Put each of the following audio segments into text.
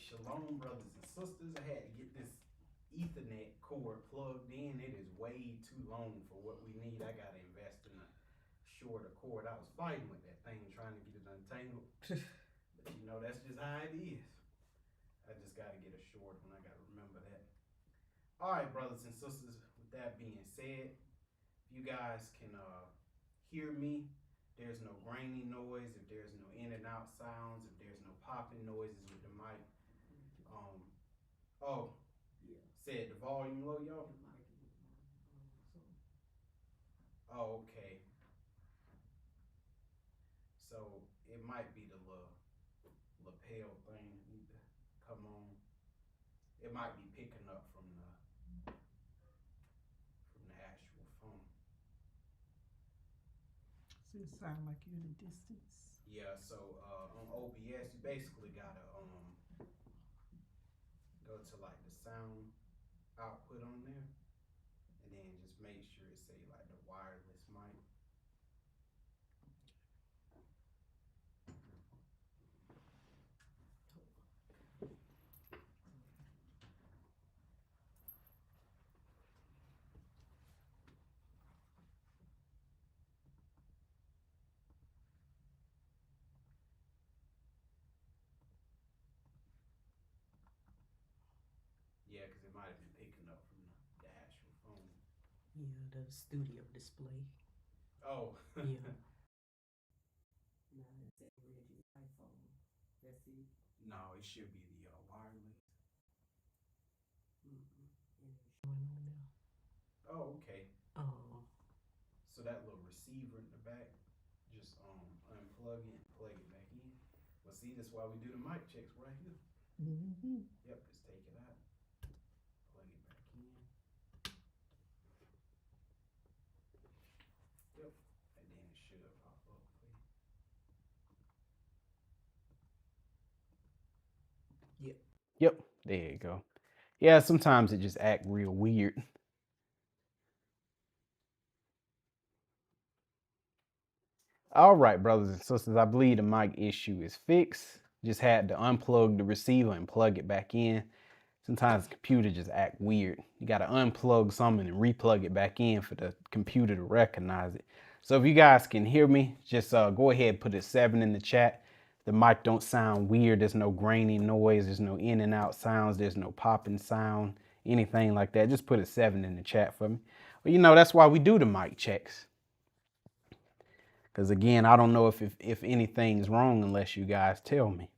Shalom, brothers and sisters. I had to get this Ethernet cord plugged in. It is way too long for what we need. I got to invest in a shorter cord. I was fighting with that thing trying to get it untangled. But you know, that's just how it is. I just got to get a short one. I got to remember that. All right, brothers and sisters, with that being said, if you guys can hear me, there's no grainy noise, if there's no in and out sounds, if there's no popping noises with the mic. Um, oh, yeah. Said the volume low, y'all? Oh, okay. So it might be the lapel thing need to come on. It might be picking up from the actual phone. So it sound like you're in a distance. Yeah, so on OBS you basically gotta go to like the sound output on there and then just make sure it say like the wireless mic. Yeah, because it might have been picking up from the actual phone. Yeah, the studio display. Oh. Yeah. No, it's that original iPhone. That's it. No, it should be the wireless. And it's showing on there. Oh, okay. Oh. So that little receiver in the back, just unplug it and plug it back in. Well, see, that's why we do the mic checks right here. Mm-hmm. Yep, just take it out, plug it back in. Yep, and then it should pop up for you. Yep, there you go. Yeah, sometimes it just act real weird. All right, brothers and sisters, I believe the mic issue is fixed. Just had to unplug the receiver and plug it back in. Sometimes the computer just act weird. You got to unplug something and replug it back in for the computer to recognize it. So if you guys can hear me, just go ahead and put a 7 in the chat. The mic don't sound weird. There's no grainy noise. There's no in and out sounds. There's no popping sound, anything like that. Just put a 7 in the chat for me. Well, you know, that's why we do the mic checks. Because again, I don't know if anything's wrong unless you guys tell me.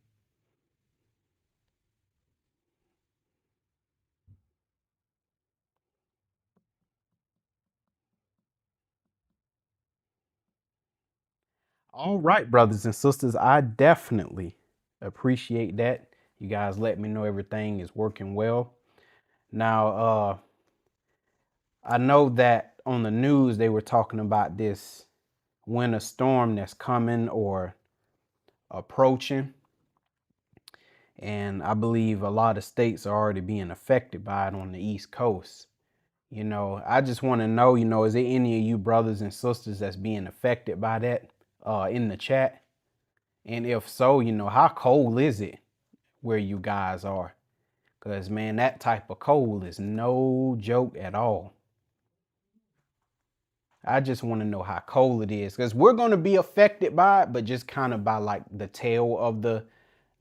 All right, brothers and sisters, I definitely appreciate that. You guys let me know everything is working well. Now, I know that on the news they were talking about this winter storm that's coming or approaching. And I believe a lot of states are already being affected by it on the East Coast. You know, I just want to know, you know, is there any of you brothers and sisters that's being affected by that in the chat? And if so, you know, how cold is it where you guys are? Because, man, that type of cold is no joke at all. I just want to know how cold it is because we're going to be affected by it, but just kind of by like the tail of the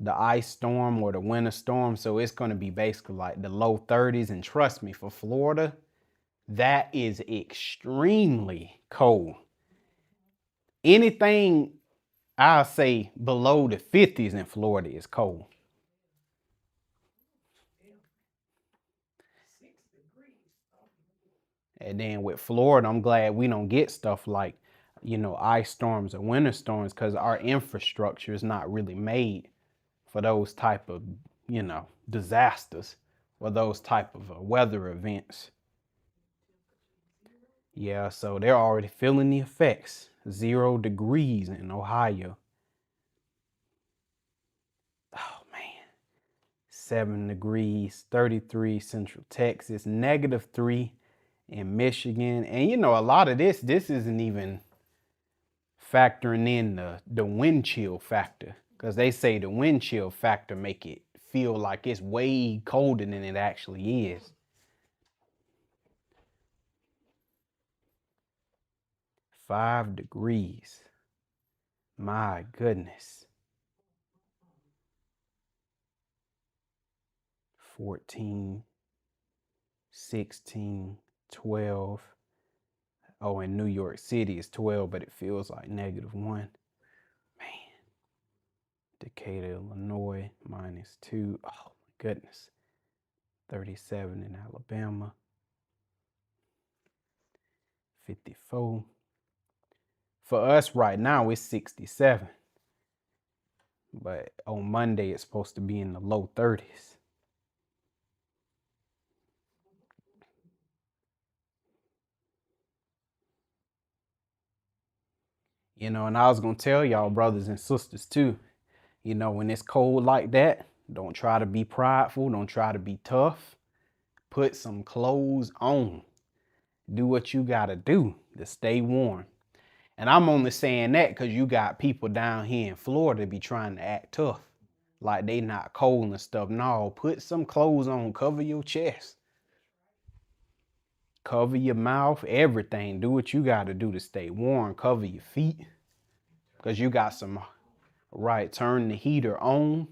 ice storm or the winter storm. So it's going to be basically like the low 30s. And trust me, for Florida, that is extremely cold. Anything I'll say below the 50s in Florida is cold. And then with Florida, I'm glad we don't get stuff like, you know, ice storms or winter storms because our infrastructure is not really made for those type of, you know, disasters or those type of weather events. Yeah, so they're already feeling the effects. 0 degrees in Ohio. Oh, man. 7 degrees, 33 Central Texas, -3 in Michigan. And, you know, a lot of this isn't even factoring in the wind chill factor because they say the wind chill factor make it feel like it's way colder than it actually is. 5 degrees. My goodness. 14, 16, 12. Oh, in New York City it's 12, but it feels like -1. Man. Decatur, Illinois, -2. Oh my goodness. 37 in Alabama. 54. For us right now, it's 67. But on Monday, it's supposed to be in the low 30s. You know, and I was going to tell y'all, brothers and sisters, too, you know, when it's cold like that, don't try to be prideful. Don't try to be tough. Put some clothes on. Do what you got to do to stay warm. And I'm only saying that because you got people down here in Florida be trying to act tough. Like they not cold and stuff. No, put some clothes on. Cover your chest. Cover your mouth. Everything. Do what you got to do to stay warm. Cover your feet. Because you got some... Right. Turn the heater on.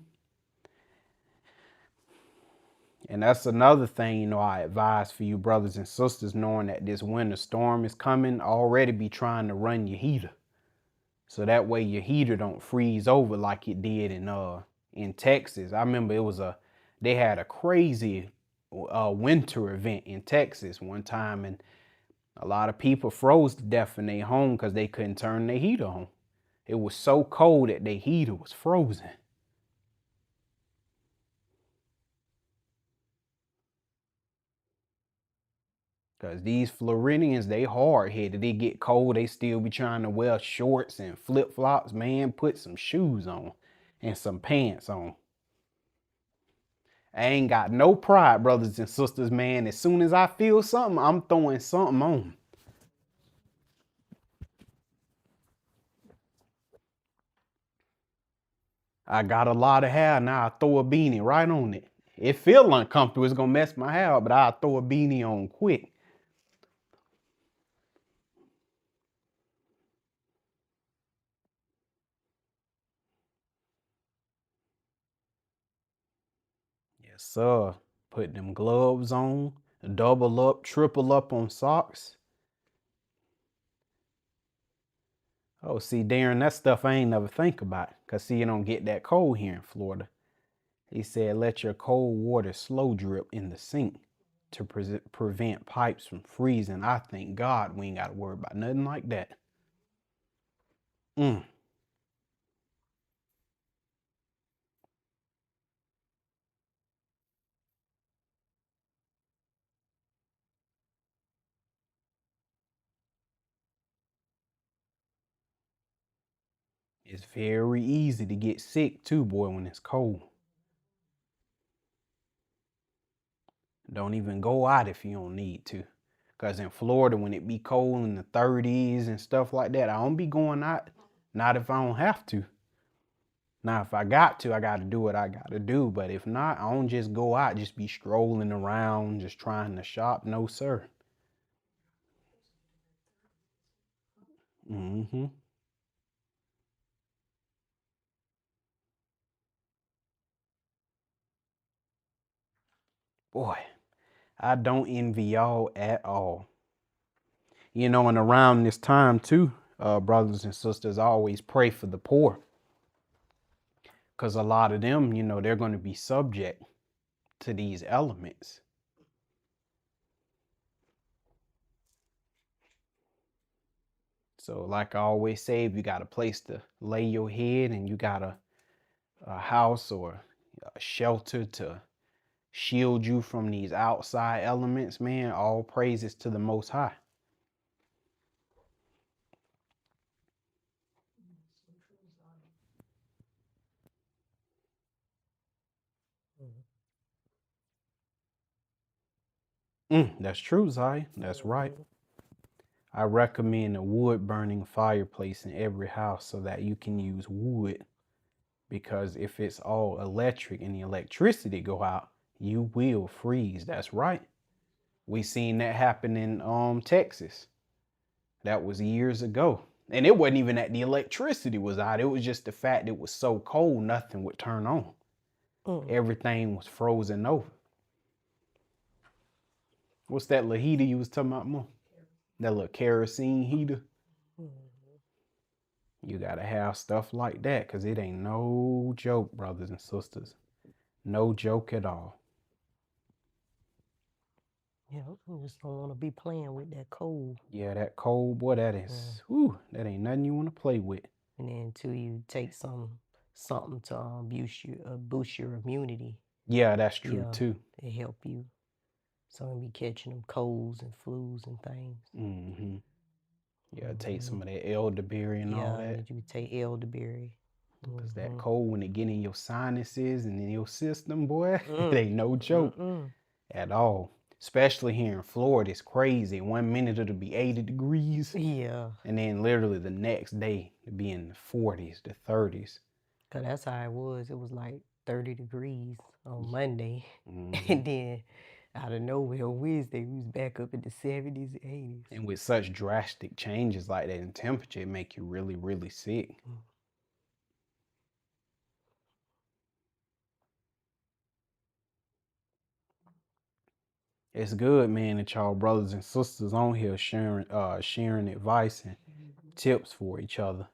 And that's another thing, you know, I advise for you brothers and sisters, knowing that this winter storm is coming, already be trying to run your heater. So that way your heater don't freeze over like it did in Texas. I remember they had a crazy winter event in Texas one time, and a lot of people froze to death in their home because they couldn't turn their heater on. It was so cold that their heater was frozen. Because these Floridians, they hard-headed. They get cold, they still be trying to wear shorts and flip-flops. Man, put some shoes on and some pants on. I ain't got no pride, brothers and sisters, man. As soon as I feel something, I'm throwing something on. I got a lot of hair, now I throw a beanie right on it. It feel uncomfortable, it's gonna mess my hair up, but I'll throw a beanie on quick. Yes, sir. Put them gloves on, double up, triple up on socks. Oh, see, Darren, that stuff I ain't never think about. Because, see, you don't get that cold here in Florida. He said, let your cold water slow drip in the sink to prevent pipes from freezing. I thank God we ain't got to worry about nothing like that. It's very easy to get sick too, boy, when it's cold. Don't even go out if you don't need to. Because in Florida, when it be cold in the 30s and stuff like that, I don't be going out. Not if I don't have to. Now, if I got to, I got to do what I got to do. But if not, I don't just go out, just be strolling around, just trying to shop. No, sir. Boy, I don't envy y'all at all. You know, and around this time too, brothers and sisters, I always pray for the poor. Because a lot of them, you know, they're going to be subject to these elements. So like I always say, if you got a place to lay your head and you got a house or a shelter to shield you from these outside elements, man, all praises to the Most High. That's true, Zai. That's right. I recommend a wood burning fireplace in every house so that you can use wood because if it's all electric and the electricity go out, you will freeze. That's right. We seen that happen in Texas. That was years ago. And it wasn't even that the electricity was out. It was just the fact it was so cold, nothing would turn on. Everything was frozen over. What's that little heater you was talking about, Mom? That little kerosene heater? You gotta have stuff like that, because it ain't no joke, brothers and sisters. No joke at all. Yeah, I just don't want to be playing with that cold. Yeah, that cold, boy, that is, whew, that ain't nothing you want to play with. And then until you take something to boost your immunity, Yeah, that's true Yeah. too. it help you. So you be catching them colds and flus and things. Mm-hmm. Yeah, take some of that elderberry and all Yeah, that. you take elderberry. Because that cold, when it get in your sinuses and in your system, boy, it ain't no joke at all. Especially here in Florida, it's crazy. 1 minute it'll be 80 degrees. Yeah, And then literally the next day it'll be in the 40s, the 30s. because that's how it was. It was like 30 degrees on Monday. Mhm. And then out of nowhere on Wednesday, we was back up in the 70s and 80s. And with such drastic changes like that in temperature, it make you really, really sick. It's good, man, that y'all brothers and sisters on here sharing advice and tips for each other.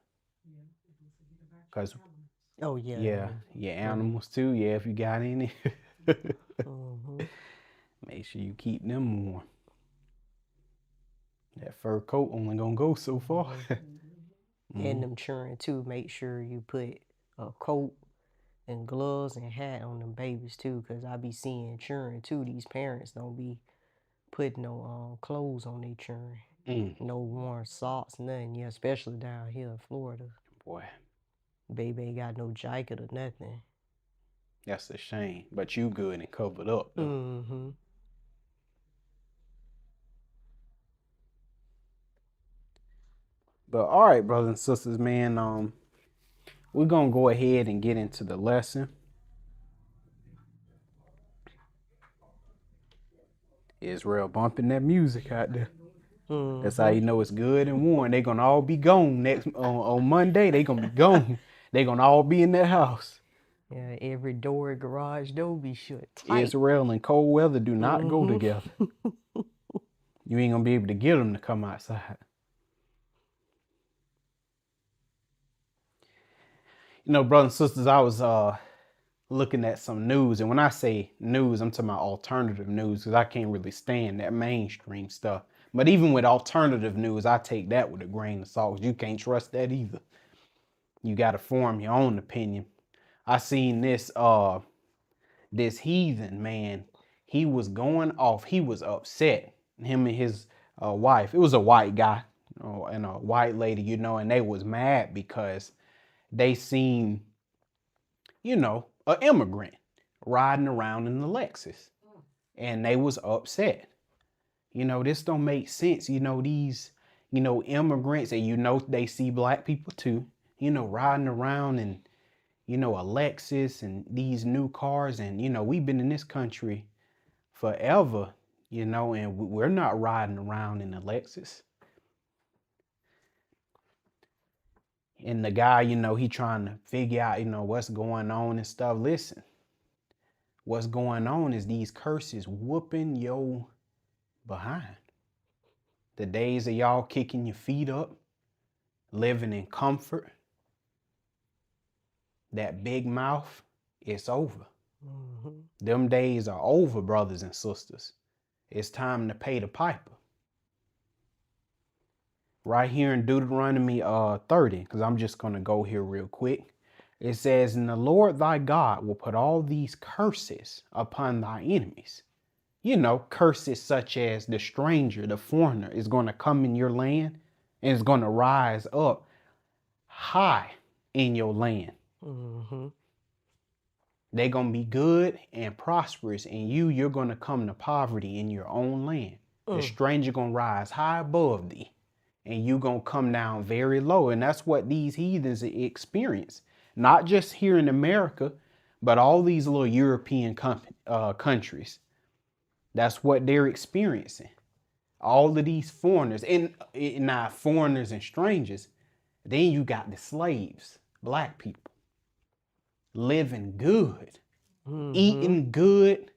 Cause Oh, yeah. yeah, your animals too. Yeah, if you got any, Mhm. make sure you keep them warm. That fur coat only gonna go so far. And them children too. Make sure you put a coat and gloves and hat on them babies too, because I be seeing children too. These parents don't be putting no clothes on their children. No warm socks, nothing. Yeah, especially down here in Florida. Boy, Baby ain't got no jacket or nothing. that's a shame. But you good and covered up though. Mm-hmm. But all right, brothers and sisters, man, we're gonna go ahead and get into the lesson. Israel bumping that music out there. That's how you know it's good and warm. They gonna all be gone on Monday. They gonna be gone. They gonna all be in that house. Yeah, every door, garage door be shut tight. Israel and cold weather do not go together. You ain't gonna be able to get them to come outside. You know, brothers and sisters, I was looking at some news, and when I say news, I'm talking about alternative news, because I can't really stand that mainstream stuff. But even with alternative news, I take that with a grain of salt. You can't trust that either. You got to form your own opinion. I seen this this heathen man. He was going off. He was upset. Him and his wife. It was a white guy and a white lady, you know, and they was mad because they seen, you know, an immigrant riding around in the Lexus, and they was upset. You know, this don't make sense. You know, these, you know, immigrants, and you know, they see black people too, you know, riding around in, you know, a Lexus and these new cars. And, you know, we've been in this country forever, you know, and we're not riding around in a Lexus. And the guy, you know, he trying to figure out, you know, what's going on and stuff. Listen, what's going on is these curses whooping your behind. The days of y'all kicking your feet up, living in comfort, that big mouth, it's over. Them days are over, brothers and sisters. It's time to pay the piper. Right here in Deuteronomy 30, because I'm just going to go here real quick. It says, and the Lord thy God will put all these curses upon thy enemies. You know, curses such as the stranger, the foreigner is going to come in your land and is going to rise up high in your land. They're going to be good and prosperous, and you're going to come to poverty in your own land. The stranger going to rise high above thee, and you going to come down very low. And that's what these heathens experience. not just here in America, but all these little European countries. That's what they're experiencing. All of these foreigners, and not foreigners and strangers. Then you got the slaves, black people, living good, eating good,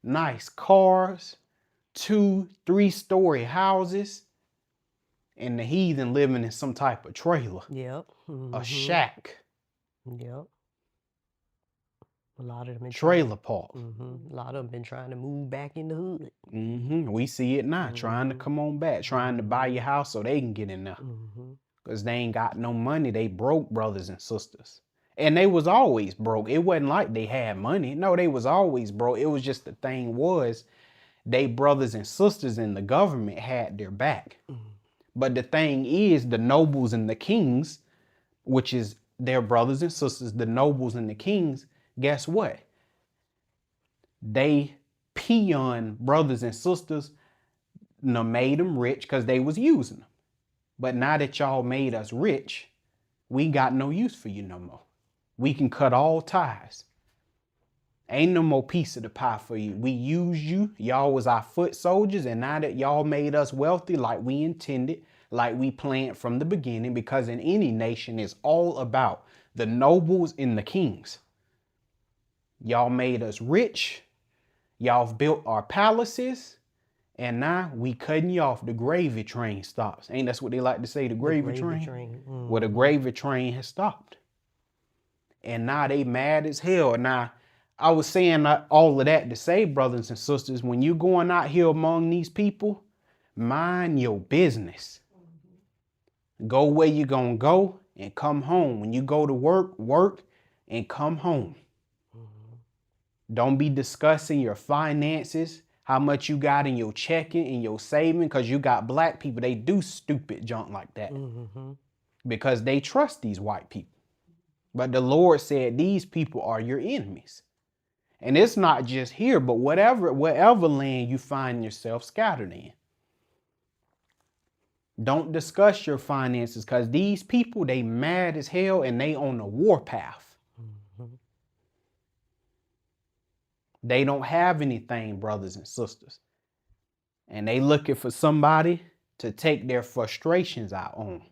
nice cars, 2-3 story houses, and the heathen living in some type of trailer, Yep. a shack, Yep. A lot of them been trailer park. A lot of them been trying to move back in the hood. We see it now, trying to come on back, trying to buy your house so they can get in there. Because they ain't got no money. They broke, brothers and sisters. And they was always broke. It wasn't like they had money. No, they was always broke. It was just the thing was, they brothers and sisters in the government had their back. But the thing is, the nobles and the kings, which is their brothers and sisters, the nobles and the kings, guess what? They peon brothers and sisters made them rich because they was using them. But now that y'all made us rich, we got no use for you no more. We can cut all ties. Ain't no more piece of the pie for you. We used you. Y'all was our foot soldiers. And now that y'all made us wealthy like we intended, like we planned from the beginning, because in any nation it's all about the nobles and the kings. Y'all made us rich. Y'all built our palaces. And now we cutting you off. The gravy train stops. Ain't that's what they like to say, the gravy train? Well, the gravy train has stopped. And now they mad as hell. Now, I was saying all of that to say, brothers and sisters, when you going out here among these people, mind your business. Go where you gonna go and come home. When you go to work, work and come home. Don't be discussing your finances, how much you got in your checking and your saving, because you got black people, they do stupid junk like that because they trust these white people. But the Lord said these people are your enemies. And it's not just here, but whatever land you find yourself scattered in. Don't discuss your finances because these people, they mad as hell and they on the war path. They don't have anything, brothers and sisters. And they looking for somebody to take their frustrations out on.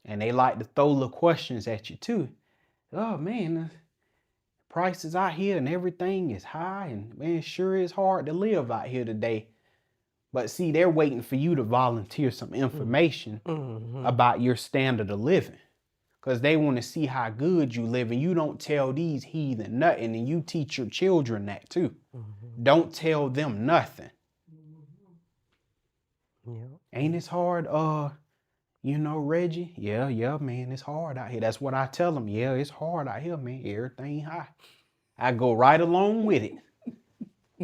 And they like to throw little questions at you too. Oh man, the prices out here and everything is high, and man, it sure is hard to live out here today. But see, they're waiting for you to volunteer some information about your standard of living. Because they want to see how good you live, and you don't tell these heathen nothing, and you teach your children that too. Don't tell them nothing. Ain't it hard, Reggie? Yeah, man, it's hard out here. That's what I tell them. Yeah, it's hard out here, man. Everything high. I go right along with it.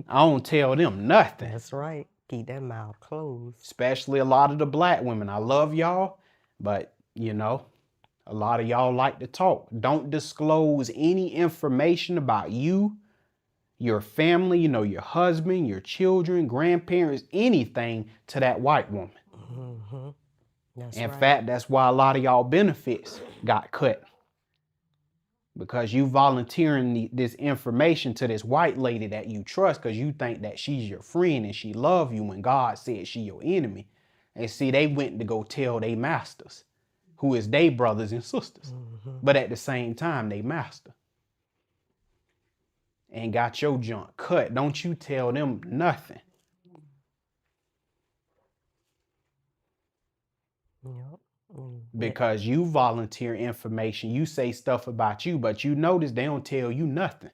I don't tell them nothing. That's right. Keep that mouth closed. Especially a lot of the black women. I love y'all, but, a lot of y'all like to talk. Don't disclose any information about you, your family, your husband, your children, grandparents, anything to that white woman. In fact, that's why a lot of y'all benefits got cut. Because you volunteering this information to this white lady that you trust because you think that she's your friend and she love you when God said she your enemy. And see, they went to go tell they masters, who is they brothers and sisters. But at the same time, they master. And got your junk cut. Don't you tell them nothing. Because you volunteer information, you say stuff about you, but you notice they don't tell you nothing.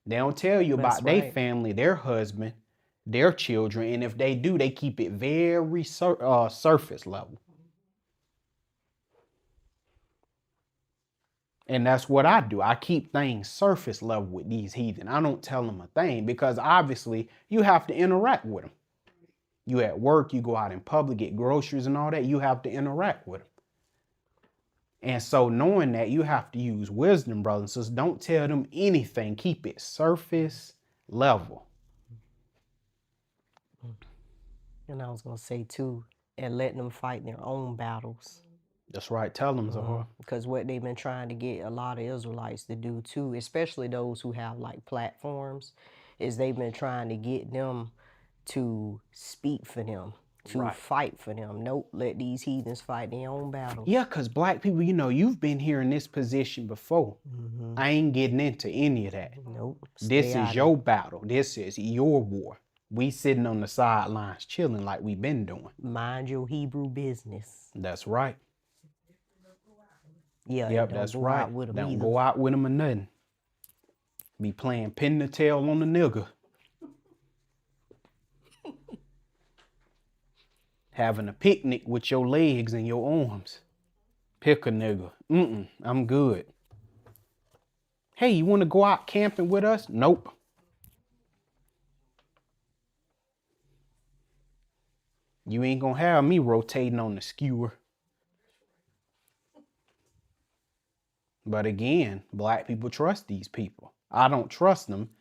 They don't tell you about their family, their husband, their children. And if they do, they keep it very surface level. And that's what I do. I keep things surface level with these heathen. I don't tell them a thing because obviously you have to interact with them. You at work, you go out in public, get groceries and all that, you have to interact with them. And so knowing that, you have to use wisdom, brothers and sisters. Don't tell them anything. Keep it surface level. And I was going to say too, and letting them fight their own battles. That's right. Tell them, Zahar. Because what they've been trying to get a lot of Israelites to do too, especially those who have like platforms, is they've been trying to get them to speak for them, to Right. fight for them. Nope, let these heathens fight their own battles. Yeah, because black people, you know, you've been here in this position before. I ain't getting into any of that. Nope. This stay out is of your battle. This is your war. We sitting on the sidelines chilling like we been doing. it. Mind your Hebrew business. That's right. Yeah, Yep, don't that's go right. out with them Don't either. go out with them or nothing. Be playing pin the tail on the nigga. Having a picnic with your legs and your arms. Pick a nigga. I'm good. Hey, you want to go out camping with us? Nope. You ain't gonna have me rotating on the skewer. But again, black people trust these people. I don't trust them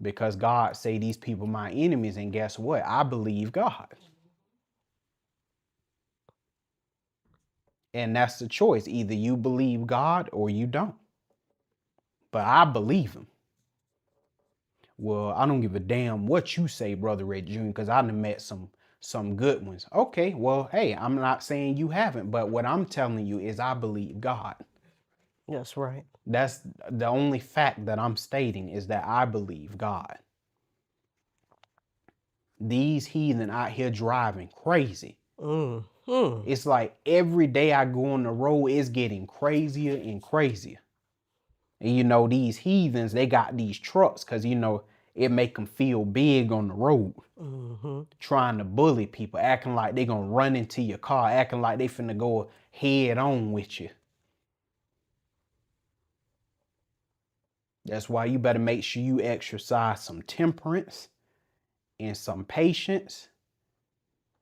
because God say these people my enemies, and guess what? I believe God. And that's the choice. Either you believe God or you don't. But I believe him. Well, I don't give a damn what you say, Brother Red Jr., because I done met some good ones. Okay, well, hey, I'm not saying you haven't, but what I'm telling you is I believe God. That's right. That's the only fact that I'm stating, is that I believe God. These heathen out here driving crazy. It's like every day I go on the road, it's getting crazier and crazier. And you know, these heathens, they got these trucks because, you know, it make them feel big on the road. Trying to bully people, acting like they gonna run into your car, acting like they finna go head on with you. That's why you better make sure you exercise some temperance and some patience,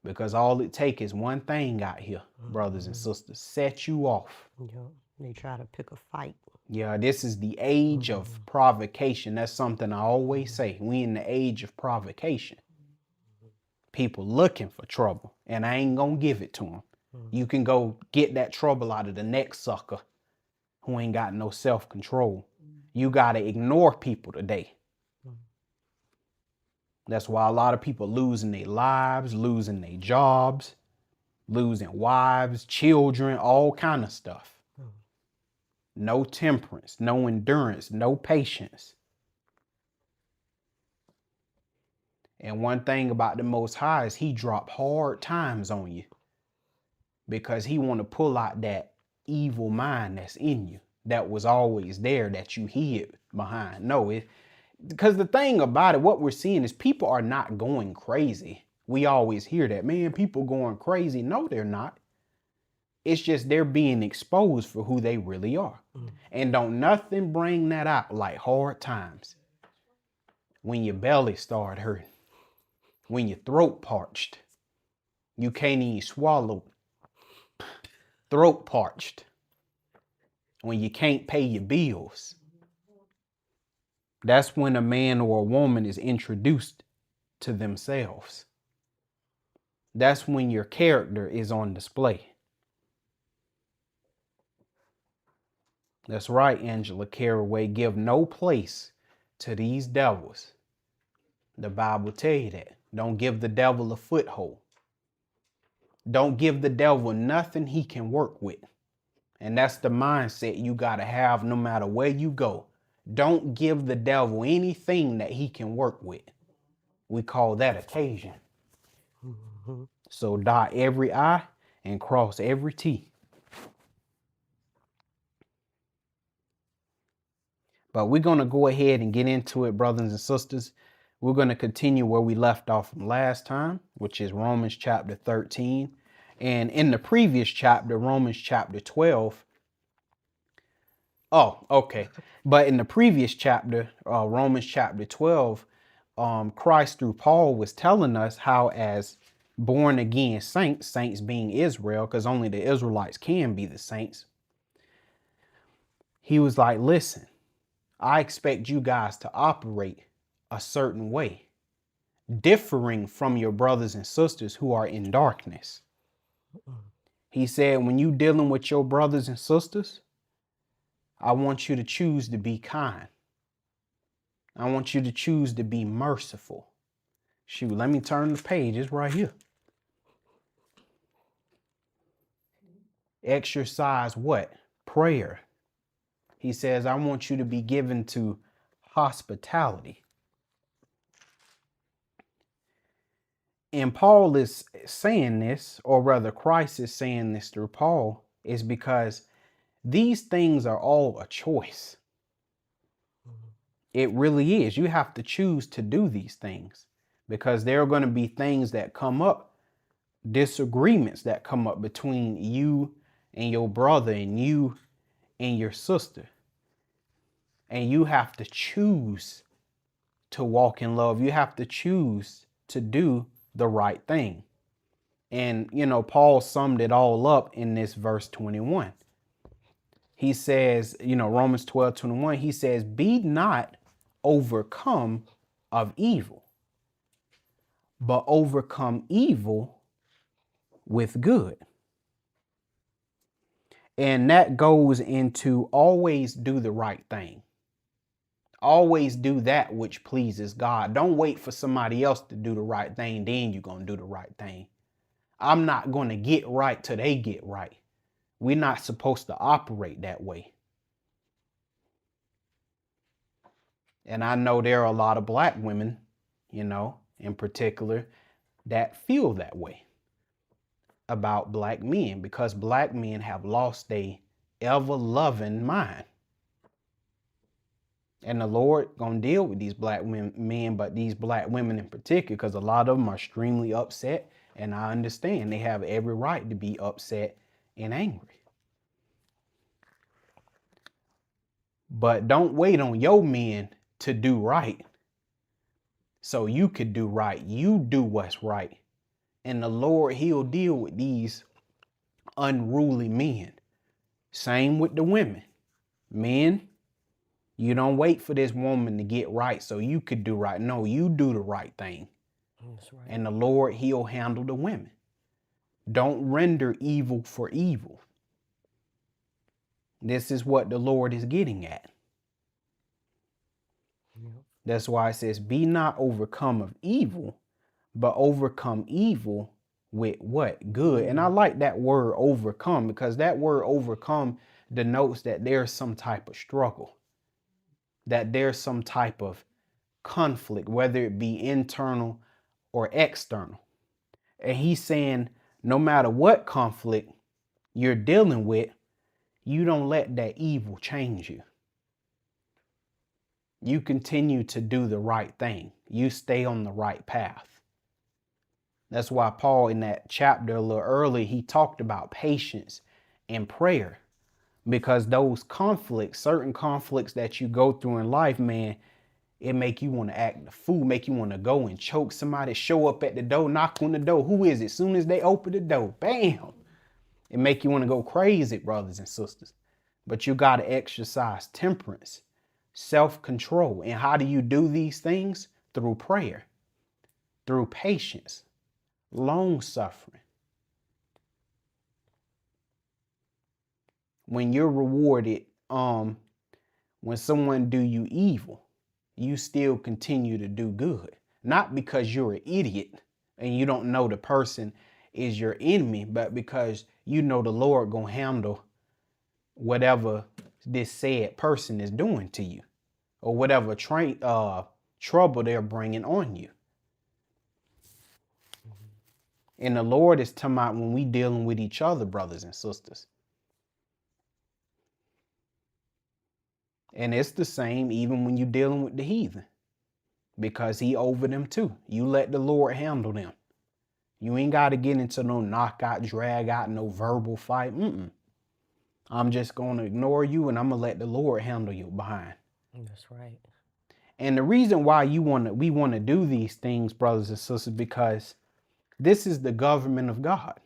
because all it takes is one thing out here, brothers and sisters, set you off. Yeah, they try to pick a fight. Yeah, this is the age of provocation. That's something I always say. We in the age of provocation. People looking for trouble, and I ain't gonna give it to them. You can go get that trouble out of the next sucker who ain't got no self-control. You gotta ignore people today. That's why a lot of people losing their lives, losing their jobs, losing wives, children, all kind of stuff. No temperance, no endurance, no patience. And one thing about the Most High is he drop hard times on you because he want to pull out that evil mind that's in you, that was always there, that you hid behind. No, because the thing about it, what we're seeing is people are not going crazy. We always hear that, man, people going crazy. No, they're not. It's just they're being exposed for who they really are. And don't nothing bring that out like hard times. When your belly start hurting, when your throat parched, you can't even swallow. Throat parched. When you can't pay your bills. That's when a man or a woman is introduced to themselves. That's when your character is on display. That's right, Angela Caraway. Give no place to these devils. The Bible tell you that. Don't give the devil a foothold. Don't give the devil nothing he can work with. And that's the mindset you got to have no matter where you go. Don't give the devil anything that he can work with. We call that occasion. So dot every I and cross every T. But we're going to go ahead and get into it, brothers and sisters. We're going to continue where we left off from last time, which is Romans chapter 13. And in the previous chapter, Romans chapter 12. Oh, okay. But in the previous chapter, Romans chapter 12, Christ through Paul was telling us how as born again saints, saints being Israel, because only the Israelites can be the saints. He was like, listen, I expect you guys to operate a certain way, differing from your brothers and sisters who are in darkness. He said, when you dealing with your brothers and sisters, I want you to choose to be kind. I want you to choose to be merciful. Shoot, let me turn the page. It's right here. Exercise what? Prayer. He says, I want you to be given to hospitality. And Paul is saying this, or rather Christ is saying this through Paul, is because these things are all a choice. It really is. You have to choose to do these things because there are going to be things that come up, disagreements that come up between you and your brother and you and your sister. And you have to choose to walk in love. You have to choose to do the right thing. And, Paul summed it all up in this verse 21. He says, Romans 12:21, he says, be not overcome of evil, but overcome evil with good. And that goes into always do the right thing. Always do that which pleases God. Don't wait for somebody else to do the right thing, then you're going to do the right thing. I'm not going to get right till they get right. We're not supposed to operate that way. And I know there are a lot of black women, in particular, that feel that way about black men because black men have lost their ever-loving mind. And the Lord gonna deal with these black men, but these black women in particular, because a lot of them are extremely upset. And I understand they have every right to be upset and angry. But don't wait on your men to do right so you could do right. You do what's right. And the Lord, he'll deal with these unruly men. Same with the women. Men, you don't wait for this woman to get right so you could do right. No, you do the right thing. That's right. And the Lord, he'll handle the women. Don't render evil for evil. This is what the Lord is getting at. Yep. That's why it says, be not overcome of evil, but overcome evil with what? Good. And I like that word overcome because that word overcome denotes that there's some type of struggle, that there's some type of conflict, whether it be internal or external. And he's saying no matter what conflict you're dealing with, you don't let that evil change you. You continue to do the right thing. You stay on the right path. That's why Paul in that chapter a little early, he talked about patience and prayer. Because those conflicts, certain conflicts that you go through in life, man, it make you want to act the fool, make you want to go and choke somebody, show up at the door, knock on the door. Who is it? Soon as they open the door, bam. It make you want to go crazy, brothers and sisters. But you got to exercise temperance, self-control. And how do you do these things? Through prayer, through patience, long-suffering. When you're rewarded, when someone do you evil, you still continue to do good. Not because you're an idiot and you don't know the person is your enemy, but because you know the Lord gonna handle whatever this said person is doing to you or whatever trouble they're bringing on you. And the Lord is talking about when we dealing with each other, brothers and sisters. And it's the same even when you're dealing with the heathen, because he over them too. You let the Lord handle them. You ain't got to get into no knockout, drag out, no verbal fight. I'm just going to ignore you and I'm going to let the Lord handle you behind. That's right. And the reason why we want to do these things, brothers and sisters, because this is the government of God.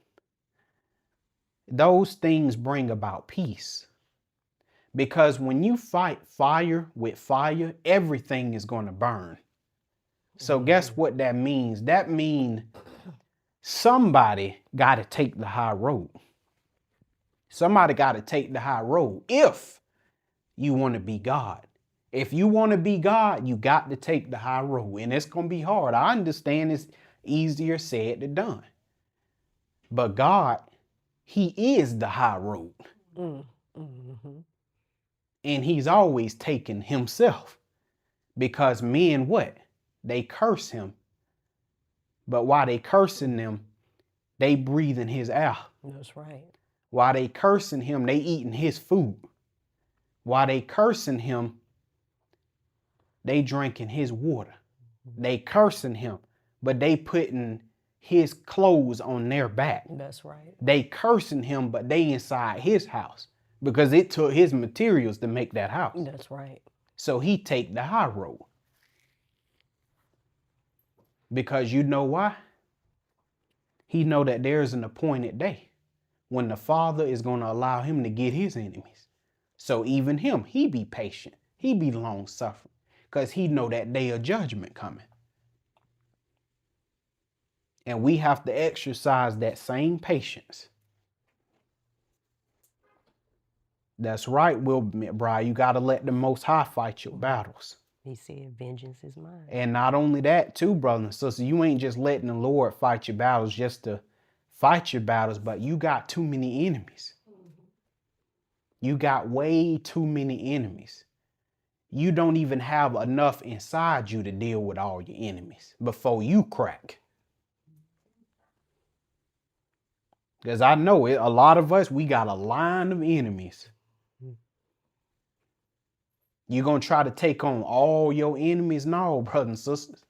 Those things bring about peace. Because when you fight fire with fire, everything is going to burn. So guess what that means? That means somebody got to take the high road. Somebody got to take the high road if you want to be God. If you want to be God, you got to take the high road. And it's going to be hard. I understand it's easier said than done. But God, he is the high road. And he's always taken himself. Because men, what? They curse him. But while they cursing them, they breathing his air. That's right. While they cursing him, they eating his food. While they cursing him, they drinking his water. They cursing him, but they putting his clothes on their back. That's right. They cursing him, but they inside his house because it took his materials to make that house. That's right. So he take the high road. Because you know why? He know that there's an appointed day when the Father is going to allow him to get his enemies. So even him, he be patient. He be long suffering because he know that day of judgment coming. And we have to exercise that same patience. That's right, Will McBride. You got to let the Most High fight your battles. He said, vengeance is mine. And not only that, too, brothers and sisters, you ain't just letting the Lord fight your battles just to fight your battles, but you got too many enemies. You got way too many enemies. You don't even have enough inside you to deal with all your enemies before you crack. Because I know it, a lot of us, we got a line of enemies. You're going to try to take on all your enemies? No, brothers and sisters.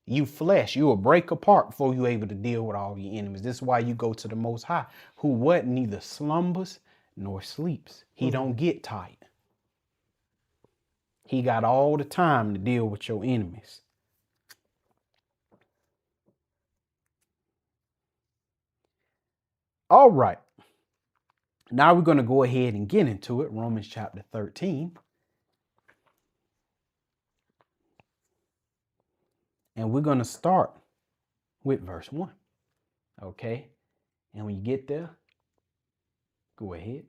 You flesh, you will break apart before you're able to deal with all your enemies. This is why you go to the Most High, who what? Neither slumbers nor sleeps. He don't get tired. He got all the time to deal with your enemies. All right. Now we're going to go ahead and get into it. Romans chapter 13. And we're going to start with verse 1. Okay. And when you get there, go ahead.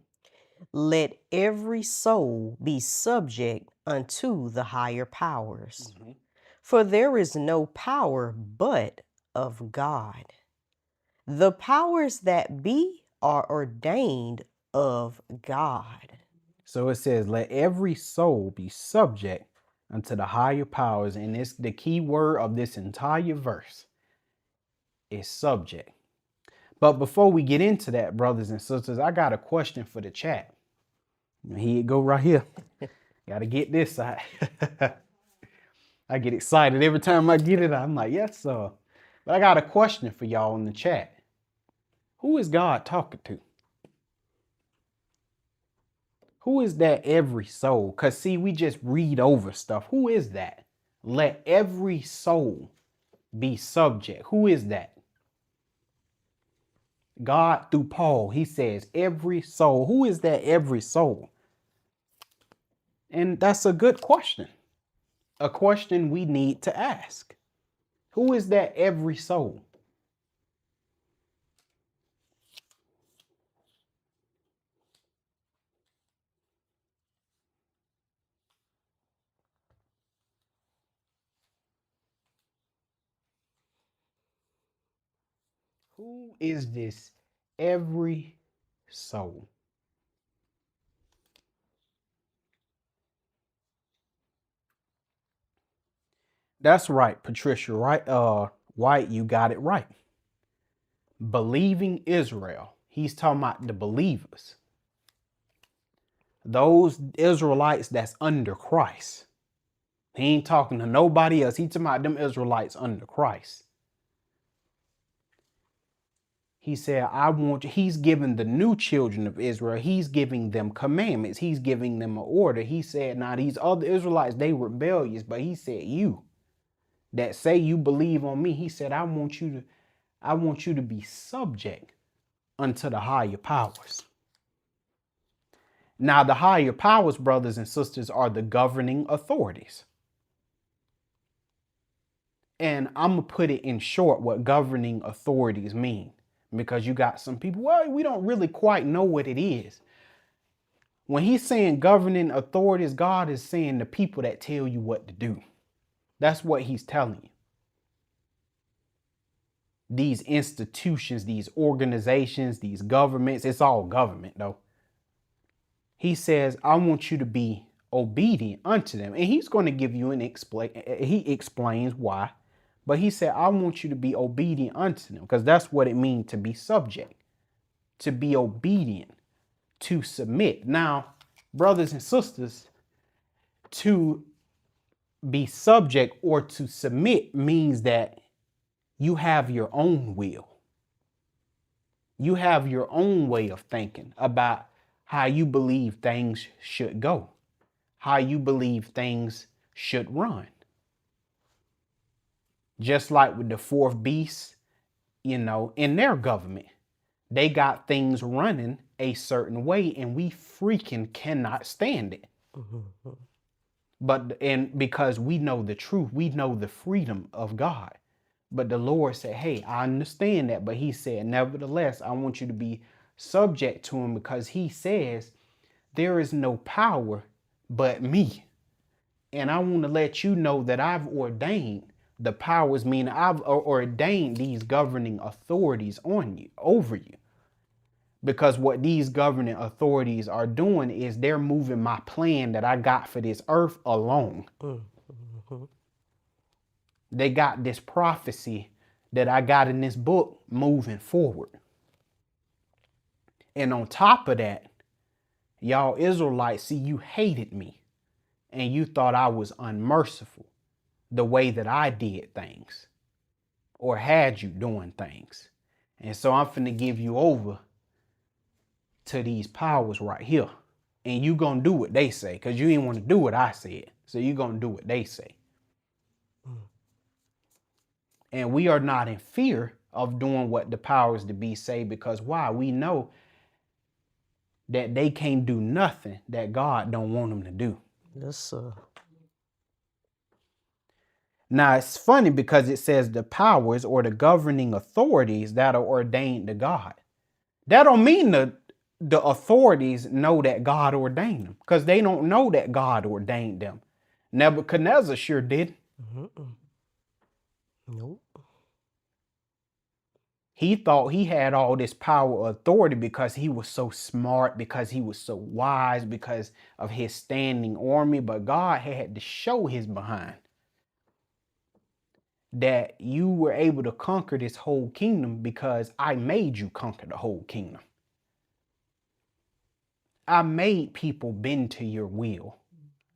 Let every soul be subject unto the higher powers. For there is no power but of God. The powers that be are ordained of God. So it says, let every soul be subject unto the higher powers. And it's the key word of this entire verse is subject. But before we get into that, brothers and sisters, I got a question for the chat. Here it go right here. Got to get this side. I get excited every time I get it. I'm like, yes, sir. But I got a question for y'all in the chat. Who is God talking to? Who is that every soul? Because see, we just read over stuff. Who is that? Let every soul be subject. Who is that? God through Paul, he says every soul. Who is that every soul? And that's a good question. A question we need to ask. Who is that every soul? Who is this every soul? That's right, Patricia, right? White, you got it right. Believing Israel. He's talking about the believers. Those Israelites that's under Christ. He ain't talking to nobody else. He's talking about them Israelites under Christ. He said, he's giving the new children of Israel, he's giving them commandments. He's giving them an order. He said, now these other Israelites, they rebellious, but he said, you that say you believe on me, he said, I want you to be subject unto the higher powers. Now, the higher powers, brothers and sisters, are the governing authorities. And I'm going to put it in short what governing authorities mean. Because you got some people, well, we don't really quite know what it is. When he's saying governing authorities, God is saying the people that tell you what to do. That's what he's telling you. These institutions, these organizations, these governments, it's all government though. He says, I want you to be obedient unto them. And he's going to give you he explains why. But he said, I want you to be obedient unto them, because that's what it means to be subject, to be obedient, to submit. Now, brothers and sisters, to be subject or to submit means that you have your own will. You have your own way of thinking about how you believe things should go, how you believe things should run. Just like with the fourth beast, in their government, they got things running a certain way and we freaking cannot stand it. Mm-hmm. And because we know the truth, we know the freedom of God. But the Lord said, hey, I understand that. But he said, nevertheless, I want you to be subject to him, because he says there is no power but me. And I want to let you know that I've ordained the powers, meaning I've ordained these governing authorities over you. Because what these governing authorities are doing is they're moving my plan that I got for this earth along. Mm-hmm. They got this prophecy that I got in this book moving forward. And on top of that, y'all Israelites, see, you hated me and you thought I was unmerciful the way that I did things or had you doing things. And so I'm finna give you over to these powers right here. And you gonna do what they say, because you didn't want to do what I said. So you gonna do what they say. And we are not in fear of doing what the powers to be say, because why? We know that they can't do nothing that God don't want them to do. Yes, sir. Now, it's funny because it says the powers or the governing authorities that are ordained to God. That don't mean the authorities know that God ordained them, because they don't know that God ordained them. Nebuchadnezzar sure did. Mm-mm. Nope. He thought he had all this power or authority because he was so smart, because he was so wise, because of his standing army. But God had to show his behind that you were able to conquer this whole kingdom because I made you conquer the whole kingdom. I made people bend to your will.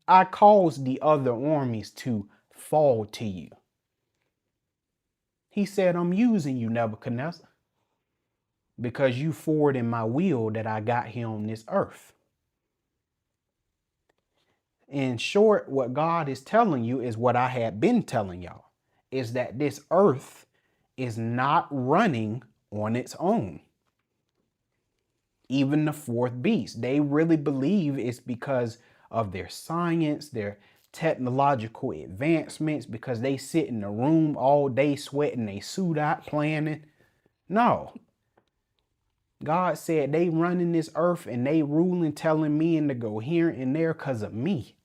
I caused the other armies to fall to you. He said, I'm using you, Nebuchadnezzar, because you forward in my will that I got here on this earth. In short, what God is telling you is what I had been telling y'all, is that this earth is not running on its own. Even the fourth beast, they really believe it's because of their science, their technological advancements, because they sit in the room all day sweating they suit out planning. No. God said they running this earth and they ruling, telling men to go here and there because of me.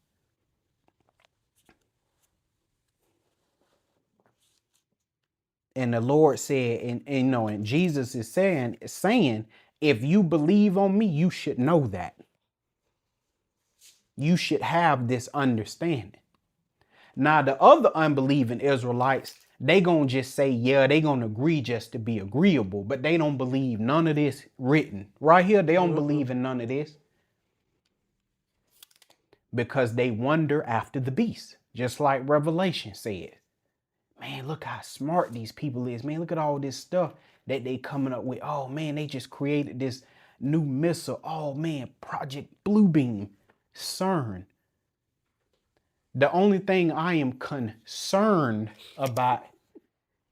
And the Lord said, and Jesus is saying, if you believe on me, you should know that. You should have this understanding. Now, the other unbelieving Israelites, they gonna just say, yeah, they gonna agree just to be agreeable, but they don't believe none of this written. Right here, they don't believe in none of this because they wonder after the beast, just like Revelation said. Man, look how smart these people is. Man, look at all this stuff that they coming up with. Oh, man, they just created this new missile. Oh, man, Project Bluebeam, CERN. The only thing I am concerned about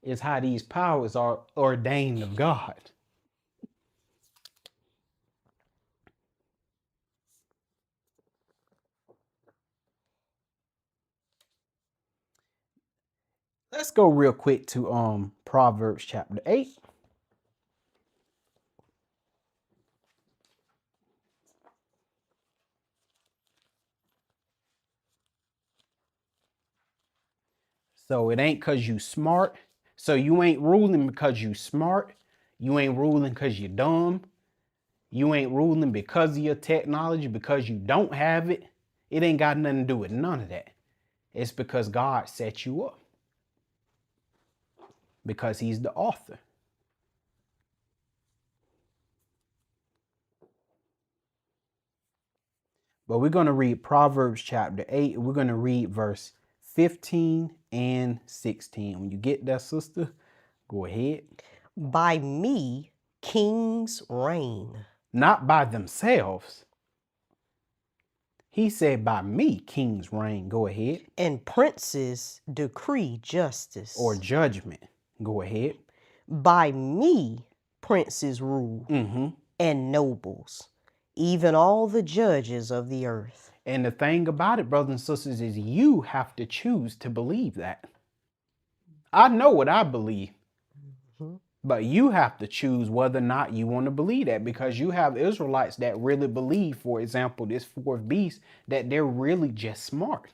is how these powers are ordained of God. Let's go real quick to Proverbs chapter 8. So it ain't because you smart. So you ain't ruling because you smart. You ain't ruling because you dumb. You ain't ruling because of your technology, because you don't have it. It ain't got nothing to do with none of that. It's because God set you up. Because he's the author. But we're going to read Proverbs chapter 8. We're going to read verse 15 and 16. When you get that, sister, go ahead. By me, kings reign. Not by themselves. He said, by me, kings reign. Go ahead. And princes decree justice. Or judgment. Go ahead. By me, princes rule, and nobles, even all the judges of the earth. And the thing about it, brothers and sisters, is you have to choose to believe that. I know what I believe. But you have to choose whether or not you want to believe that, because you have Israelites that really believe, for example, this fourth beast, that they're really just smart,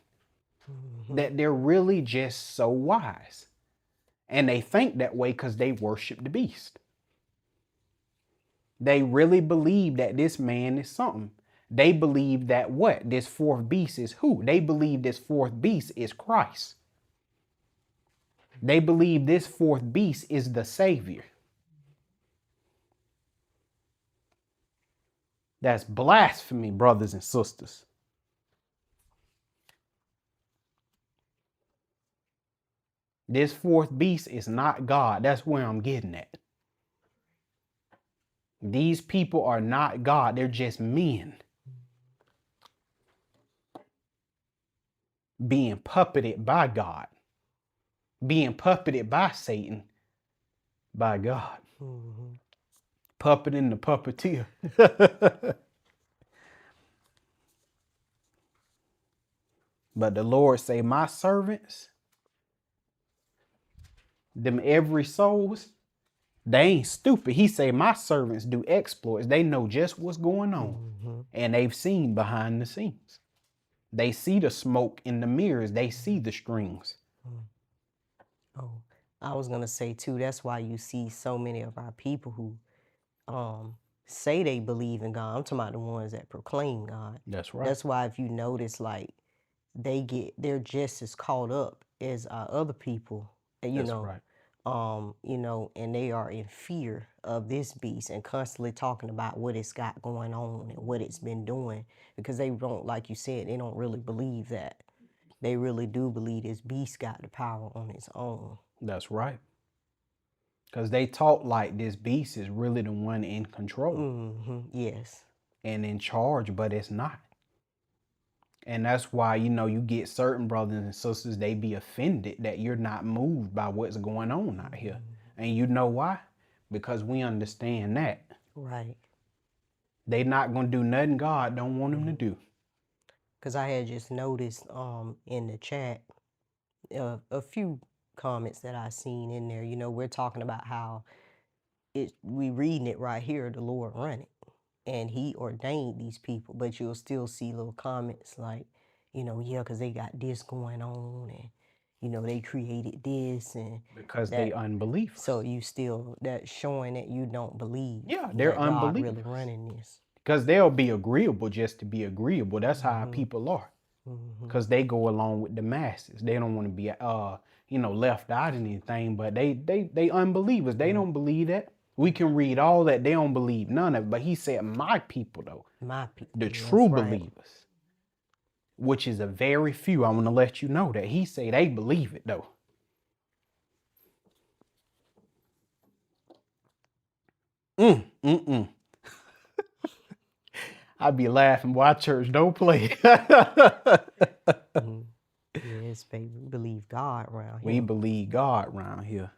that they're really just so wise. And they think that way because they worship the beast. They really believe that this man is something. They believe that what? This fourth beast is who? They believe this fourth beast is Christ. They believe this fourth beast is the Savior. That's blasphemy, brothers and sisters. This fourth beast is not God. That's where I'm getting at. These people are not God. They're just men being puppeted by God. Being puppeted by Satan, by God. Puppeting the puppeteer. But the Lord say, my servants, them every souls, they ain't stupid. He say, my servants do exploits. They know just what's going on. And they've seen behind the scenes. They see the smoke in the mirrors. They see the strings. Oh, I was going to say too, that's why you see so many of our people who say they believe in God. I'm talking about the ones that proclaim God. That's right. That's why if you notice, like, they're just as caught up as other people, you That's know, right. you know, and they are in fear of this beast and constantly talking about what it's got going on and what it's been doing, because they don't, like you said, they don't really believe that. They really do believe this beast got the power on its own. That's right. Because they talk like this beast is really the one in control. Yes. And in charge, but it's not. And that's why, you know, you get certain brothers and sisters, they be offended that you're not moved by what's going on out here. And you know why? Because we understand that. Right. They not going to do nothing God don't want them to do. Because I had just noticed in the chat a few comments that I seen in there. You know, we're talking about how we reading it right here, the Lord run it. And he ordained these people. But you'll still see little comments like, you know, yeah, because they got this going on. And, you know, they created this. And because they unbelievers. So you still, that's showing that you don't believe. Yeah, they're unbelievers. God really running this. Because they'll be agreeable just to be agreeable. That's how people are. Because they go along with the masses. They don't want to be, you know, left out in anything. But they unbelievers. They don't believe that. We can read all that. They don't believe none of it. But he said, my people, though. My people. The true believers. Which is a very few. I want to let you know that. He said they believe it, though. I be laughing, boy. Our church don't play. Yes, baby. We believe God around here. We believe God around here.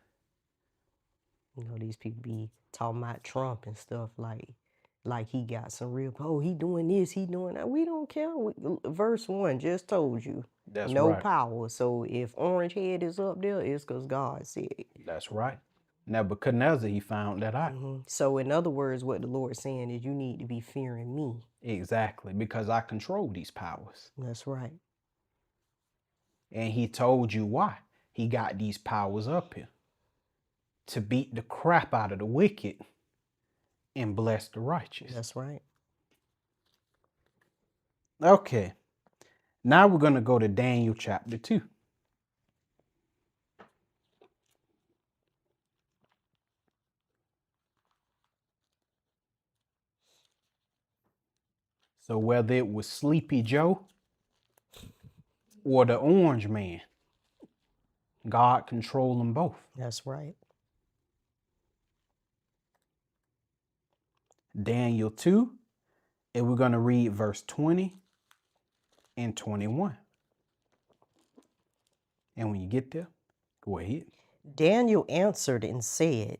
You know, these people be talking about Trump and stuff like he got some real, he doing this, he doing that. We don't care. Verse 1 just told you. That's no right. power. So if Orange Head is up there, it's because God said it. That's right. Nebuchadnezzar, he found that out. So in other words, what the Lord's saying is you need to be fearing me. Exactly, because I control these powers. That's right. And he told you why. he got these powers up here to beat the crap out of the wicked and bless the righteous. That's right. Okay, now we're going to go to Daniel chapter 2. So whether it was Sleepy Joe or the Orange Man, God controlled them both. That's right. Daniel 2, and we're going to read verse 20 and 21. And when you get there, go ahead. Daniel answered and said,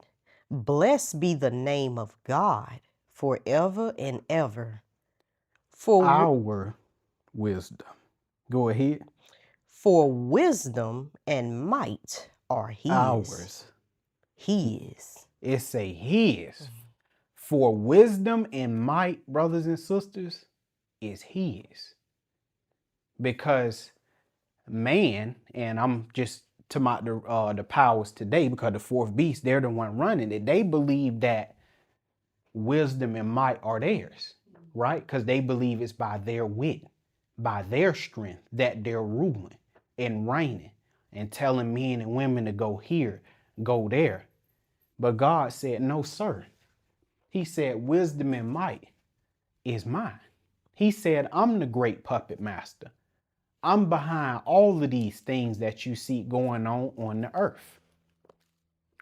Blessed be the name of God forever and ever. For Our wisdom. Go ahead. For wisdom and might are his. Ours. His. It's a his. For wisdom and might, brothers and sisters, is his. Because man, and I'm just talking about the powers today, because the fourth beast, they're the one running it. They believe that wisdom and might are theirs, right? Because they believe it's by their wit, by their strength that they're ruling and reigning and telling men and women to go here, go there. But God said, no, sir. He said, wisdom and might is mine. He said, I'm the great puppet master. I'm behind all of these things that you see going on the earth,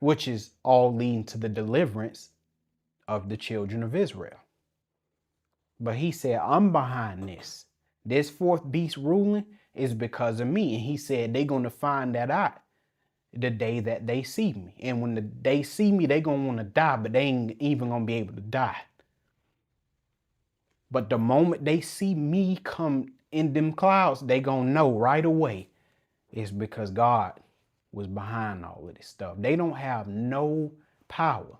which is all leading to the deliverance of the children of Israel. But he said, I'm behind this. This fourth beast ruling is because of me. And he said, they're going to find that out the day that they see me. And when they see me, they're going to want to die, but they ain't even going to be able to die. But the moment they see me come in them clouds, they going to know right away it's because God was behind all of this stuff. They don't have no power.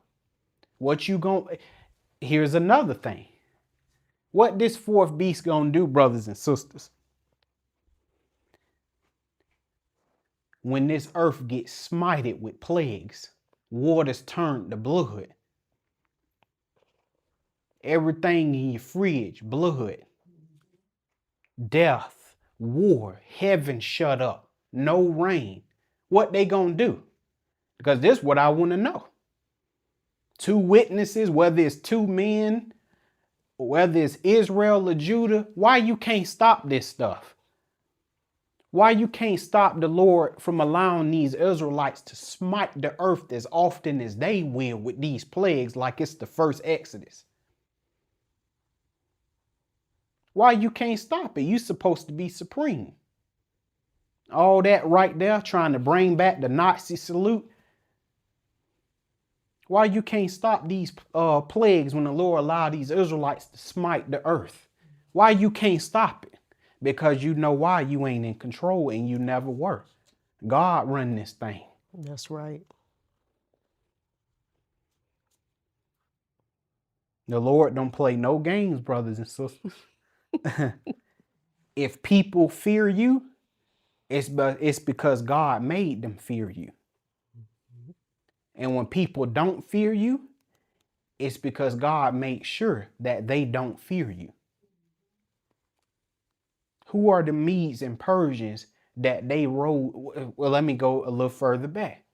Here's another thing. What this fourth beast going to do, brothers and sisters? When this earth gets smited with plagues, waters turned to blood. Everything in your fridge, blood. Death, war, heaven shut up, no rain. What they gonna do? Because this is what I want to know. Two witnesses, whether it's two men, whether it's Israel or Judah, why you can't stop this stuff? Why you can't stop the Lord from allowing these Israelites to smite the earth as often as they will with these plagues like it's the first Exodus? Why you can't stop it? You supposed to be supreme. All that right there trying to bring back the Nazi salute. Why you can't stop these plagues when the Lord allowed these Israelites to smite the earth? Why you can't stop it? Because you know why you ain't in control and you never were. God run this thing. That's right. The Lord don't play no games, brothers and sisters. If people fear you, it's because God made them fear you. And when people don't fear you, it's because God made sure that they don't fear you. Who are the Medes and Persians that they rode? Well, let me go a little further back.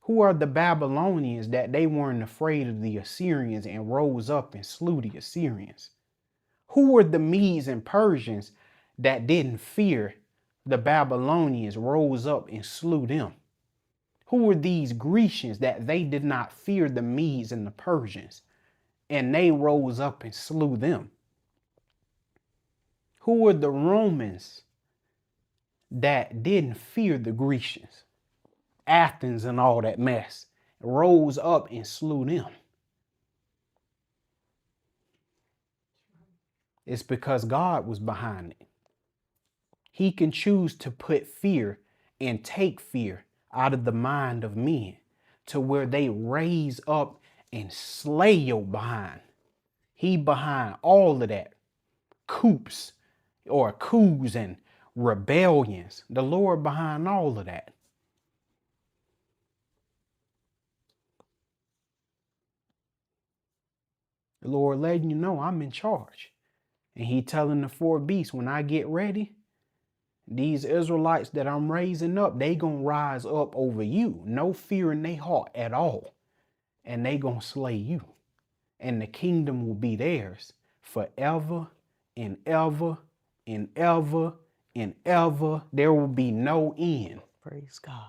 Who are the Babylonians that they weren't afraid of the Assyrians and rose up and slew the Assyrians? Who were the Medes and Persians that didn't fear the Babylonians, rose up and slew them? Who were these Grecians that they did not fear the Medes and the Persians and they rose up and slew them? Who were the Romans that didn't fear the Grecians, Athens and all that mess, rose up and slew them? It's because God was behind it. He can choose to put fear and take fear out of the mind of men to where they raise up and slay your behind. He behind all of that. Coups and rebellions. The Lord behind all of that. The Lord letting you know I'm in charge. And he telling the four beasts, when I get ready, these Israelites that I'm raising up, they gonna rise up over you. No fear in their heart at all. And they gonna slay you. And the kingdom will be theirs forever and ever and ever and ever. There will be no end. Praise God.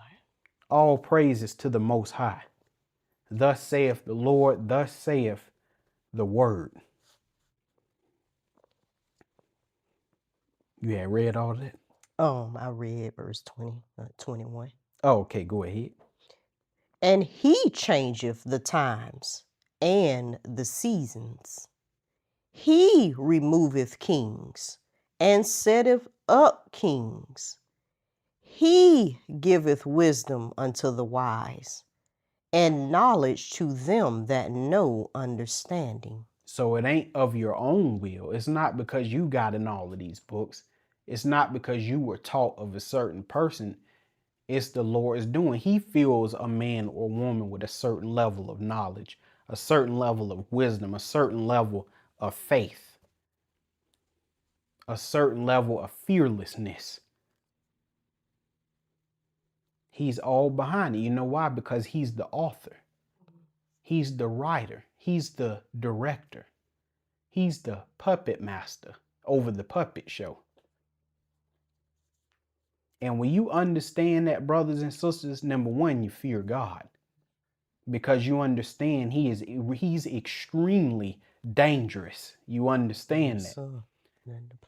All praises to the Most High. Thus saith the Lord, thus saith the word. You had read all that? I read verse 20, 21. Oh, okay, go ahead. And he changeth the times and the seasons. He removeth kings and setteth up kings. He giveth wisdom unto the wise and knowledge to them that know understanding. So it ain't of your own will. It's not because you got in all of these books. It's not because you were taught of a certain person. It's the Lord's doing. He fills a man or woman with a certain level of knowledge, a certain level of wisdom, a certain level of faith, a certain level of fearlessness. He's all behind it. You know why? Because he's the author. He's the writer. He's the director. He's the puppet master over the puppet show. And when you understand that, brothers and sisters, number one, you fear God. Because you understand he's extremely dangerous. You understand that.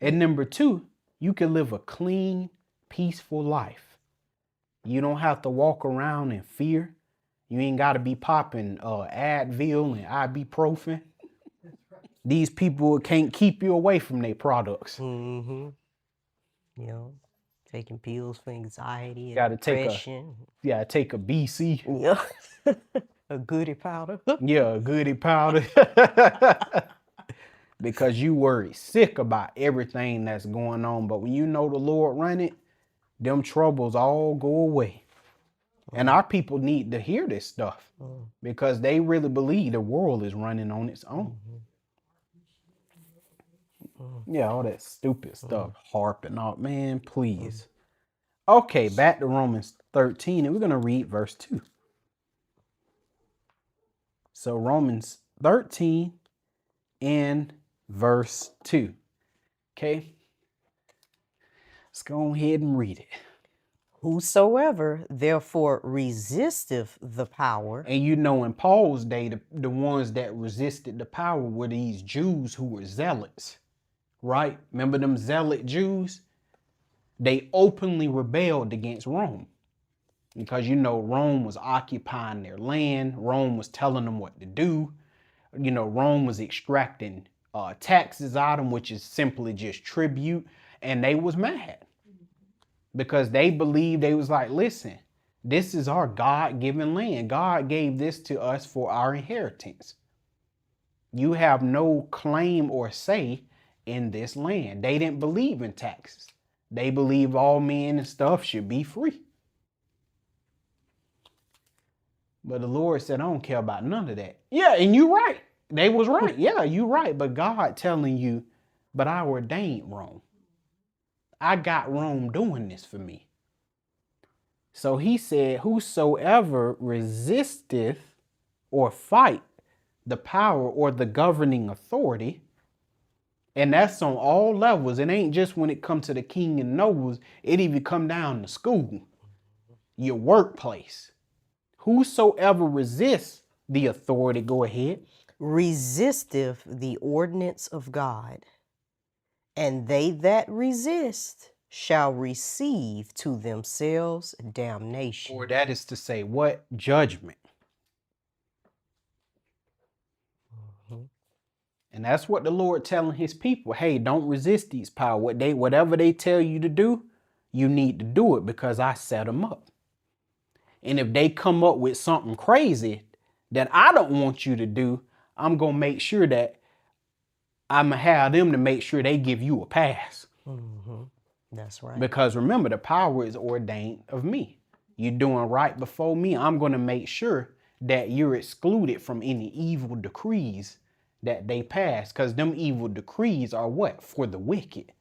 And number two, you can live a clean, peaceful life. You don't have to walk around in fear. You ain't got to be popping Advil and ibuprofen. These people can't keep you away from their products. You know, taking pills for anxiety and Gotta depression. take a BC. Yeah. A goody powder. Yeah, a goody powder. Because you worry sick about everything that's going on. But when you know the Lord run it, them troubles all go away. And our people need to hear this stuff because they really believe the world is running on its own. Yeah, all that stupid stuff, harping out, man, please. Okay, back to Romans 13, and we're going to read verse 2. So Romans 13 and verse 2. Okay, let's go ahead and read it. Whosoever therefore resisteth the power. And you know, in Paul's day, the ones that resisted the power were these Jews who were zealots, right? Remember them zealot Jews? They openly rebelled against Rome because, you know, Rome was occupying their land. Rome was telling them what to do. You know, Rome was extracting taxes out of them, which is simply just tribute. And they was mad. Because they believed, they was like, listen, this is our God-given land. God gave this to us for our inheritance. You have no claim or say in this land. They didn't believe in taxes. They believe all men and stuff should be free. But the Lord said, I don't care about none of that. Yeah, and you right. They was right. Yeah, you right. But God telling you, but I ordained Rome. I got Rome doing this for me. So he said, whosoever resisteth or fight the power or the governing authority, and that's on all levels. It ain't just when it comes to the king and nobles. It even come down to school, your workplace. Whosoever resists the authority, go ahead. Resisteth the ordinance of God. And they that resist shall receive to themselves damnation. Or that is to say, what? Judgment. And that's what the Lord telling his people. Hey, don't resist these power. Whatever they tell you to do, you need to do it because I set them up. And if they come up with something crazy that I don't want you to do, I'm going to make sure that I'm going to have them to make sure they give you a pass. That's right. Because remember, the power is ordained of me. You're doing right before me. I'm going to make sure that you're excluded from any evil decrees that they pass, because them evil decrees are what? For the wicked.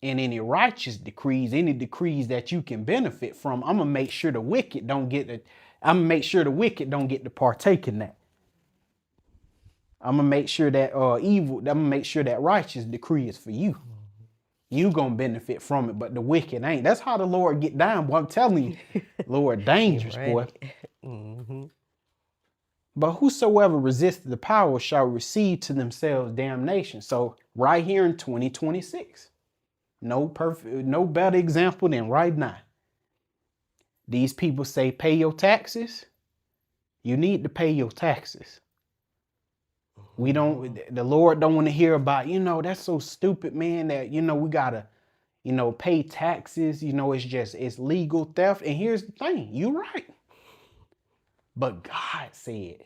And any righteous decrees, any decrees that you can benefit from, I'm gonna make sure the wicked don't get it. I'm gonna make sure the wicked don't get to partake in that. I'm gonna make sure that I'm gonna make sure that righteous decree is for you. You gonna benefit from it, but the wicked ain't. That's how the Lord get down, boy. I'm telling you, Lord, dangerous, boy. But whosoever resisted the power shall receive to themselves damnation. So right here in 2026. No better example than right now. These people say, pay your taxes. You need to pay your taxes. The Lord don't want to hear about, that's so stupid, man, that, we gotta, pay taxes. It's legal theft. And here's the thing, you're right. But God said,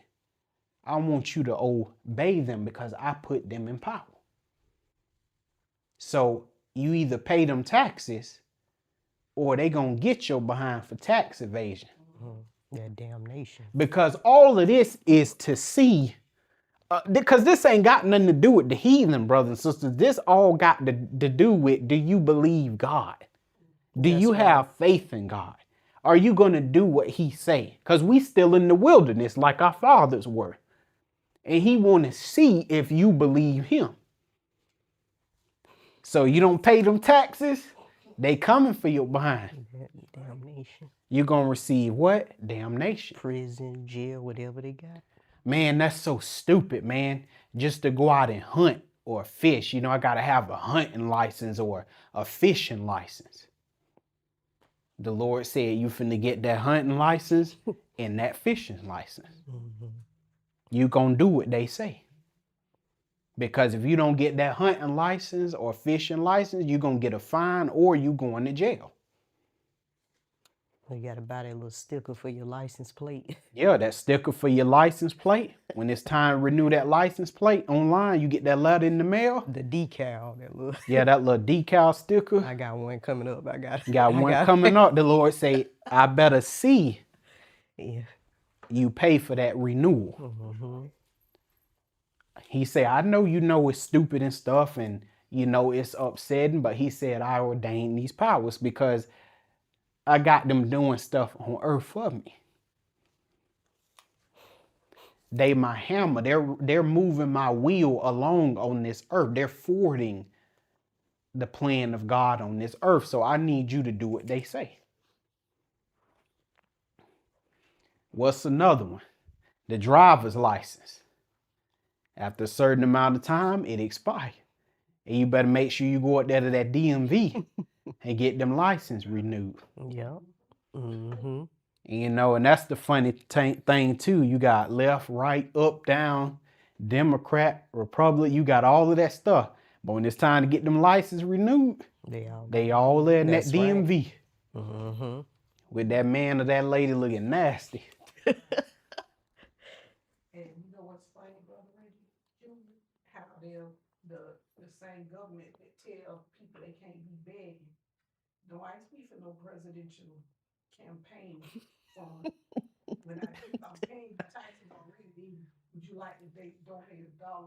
I want you to obey them because I put them in power. So you either pay them taxes or they gonna get your behind for tax evasion. That damnation. Because all of this is to see, because this ain't got nothing to do with the heathen, brothers and sisters. This all got to do with, do you believe God? Do you have faith in God? Are you gonna do what he say? Because we still in the wilderness like our fathers were. And he want to see if you believe him. So you don't pay them taxes, they coming for your behind. Damnation. You're going to receive what? Damnation. Prison, jail, whatever they got. Man, that's so stupid, man. Just to go out and hunt or fish. I got to have a hunting license or a fishing license. The Lord said you finna get that hunting license and that fishing license. You going to do what they say. Because if you don't get that hunting license or fishing license, you're going to get a fine or you going to jail. You got to buy that little sticker for your license plate. Yeah, that sticker for your license plate. When it's time to renew that license plate online, you get that letter in the mail. The decal, that little. Yeah, that little decal sticker. I got one coming up. Got one coming up. The Lord say, I better see you pay for that renewal. He said, I know it's stupid and stuff and it's upsetting, but he said, I ordained these powers because I got them doing stuff on earth for me. They my hammer. They're moving my wheel along on this earth. They're forwarding the plan of God on this earth. So I need you to do what they say. What's another one? The driver's license. After a certain amount of time, it expires. And you better make sure you go out there to that DMV and get them license renewed. Yeah. And that's the funny thing too. You got left, right, up, down, Democrat, Republic. You got all of that stuff. But when it's time to get them license renewed, they all there in that DMV. Right. With that man or that lady looking nasty. The same government that tell people they can't be begging. No, I ain't speak for no presidential campaign fund. When I'm paying the taxes already, would you like to donate $1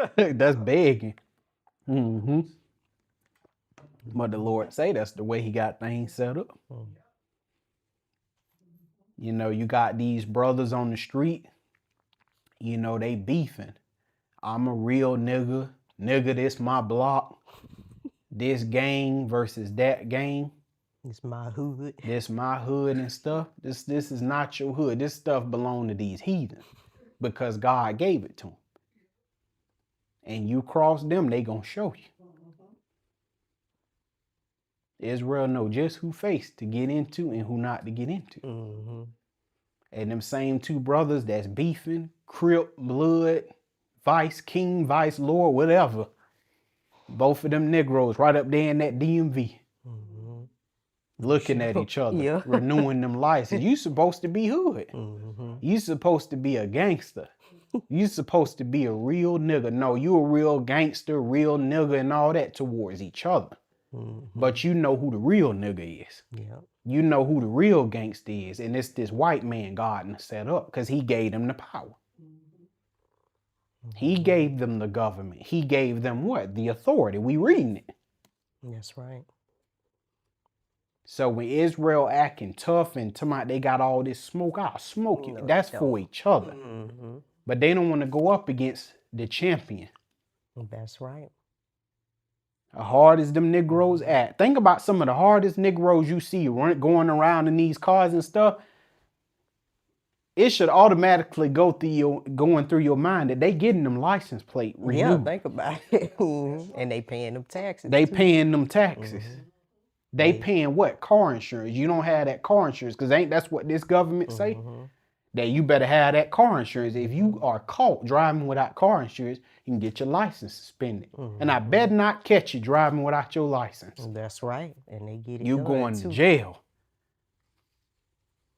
or $2? That's begging. But the Lord say that's the way he got things set up. You got these brothers on the street, they beefing. I'm a real nigga. Nigga, this my block. This gang versus that gang. It's my hood. This my hood and stuff. This is not your hood. This stuff belong to these heathens because God gave it to them. And you cross them, they gonna show you. Israel know just who face to get into and who not to get into. And them same two brothers that's beefing, Crip, Blood, Vice King, Vice Lord, whatever. Both of them Negroes right up there in that DMV. Looking at each other, renewing them licenses. You supposed to be hood. You supposed to be a gangster. You supposed to be a real nigga. No, you a real gangster, real nigga and all that towards each other. But you know who the real nigga is. You know who the real gangster is, and it's this white man God done set up because he gave them the power. He gave them the government. He gave them what? The authority. We reading it. That's right. So when Israel acting tough and talking about they got all this smoke, I'll smoke you. No, That's no. for each other. Mm-hmm. But they don't want to go up against the champion. That's right. As hard as them Negroes act. Think about some of the hardest Negroes you see going around in these cars and stuff. It should automatically going through your mind that they getting them license plate renewed. Yeah, think about it. And they paying them taxes. They too. paying them taxes. They They- paying what? Car insurance. You don't have that car insurance because ain't that's what this government say? Mhm. That you better have that car insurance. If you are caught driving without car insurance, you can get your license suspended. And I better not catch you driving without your license. That's right. And they get it You done, going to too. jail.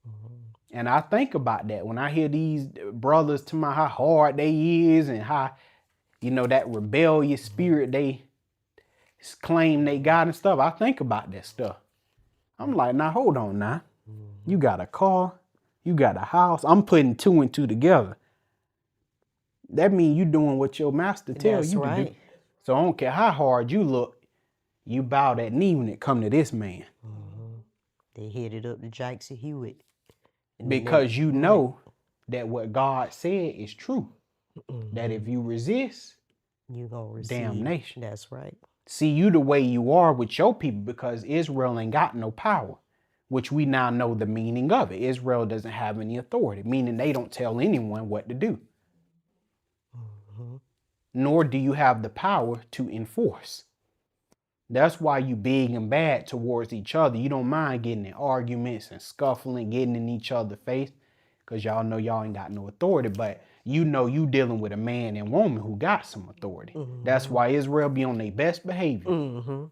Mhm. And I think about that when I hear these brothers tell me how hard they is and how, that rebellious spirit they claim they got and stuff. I think about that stuff. I'm like, now hold on now. You got a car, you got a house. I'm putting two and two together. That means you doing what your master tells That's you to do. right. So I don't care how hard you look, you bow that knee when it come to this man. They headed up to Jackson Hewitt. And then they- Because you know that what God said is true. That if you resist, you gonna receive damnation. That's right. see you the way you are with your people because Israel ain't got no power, which we now know the meaning of it. Israel doesn't have any authority, meaning they don't tell anyone what to do. Nor do you have the power to enforce. That's why you big and bad towards each other. You don't mind getting in arguments and scuffling, getting in each other's face, because y'all know y'all ain't got no authority, but you know you dealing with a man and woman who got some authority. That's why Israel be on their best behavior. And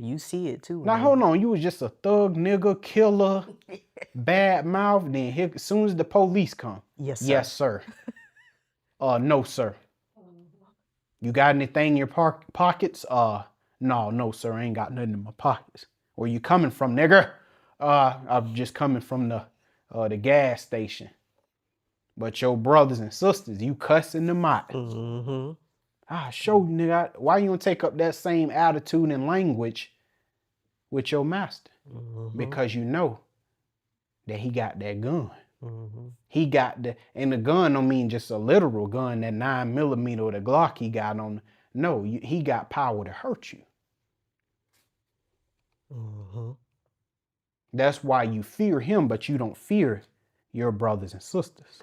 you see it too. Now, hold on. You was just a thug, nigga, killer, bad mouth. Then here, as soon as the police come, Yes, sir. yes, sir. No, sir. You got anything in your pockets? No, sir. I ain't got nothing in my pockets. Where you coming from, nigga? I'm just coming from the gas station. But your brothers and sisters, you cussing them out. Show you, nigga. Why you don't take up that same attitude and language with your master? Because you know that he got that gun. He got and the gun don't mean just a literal gun, that 9mm or the Glock he got on. No, he got power to hurt you. That's why you fear him, but you don't fear your brothers and sisters.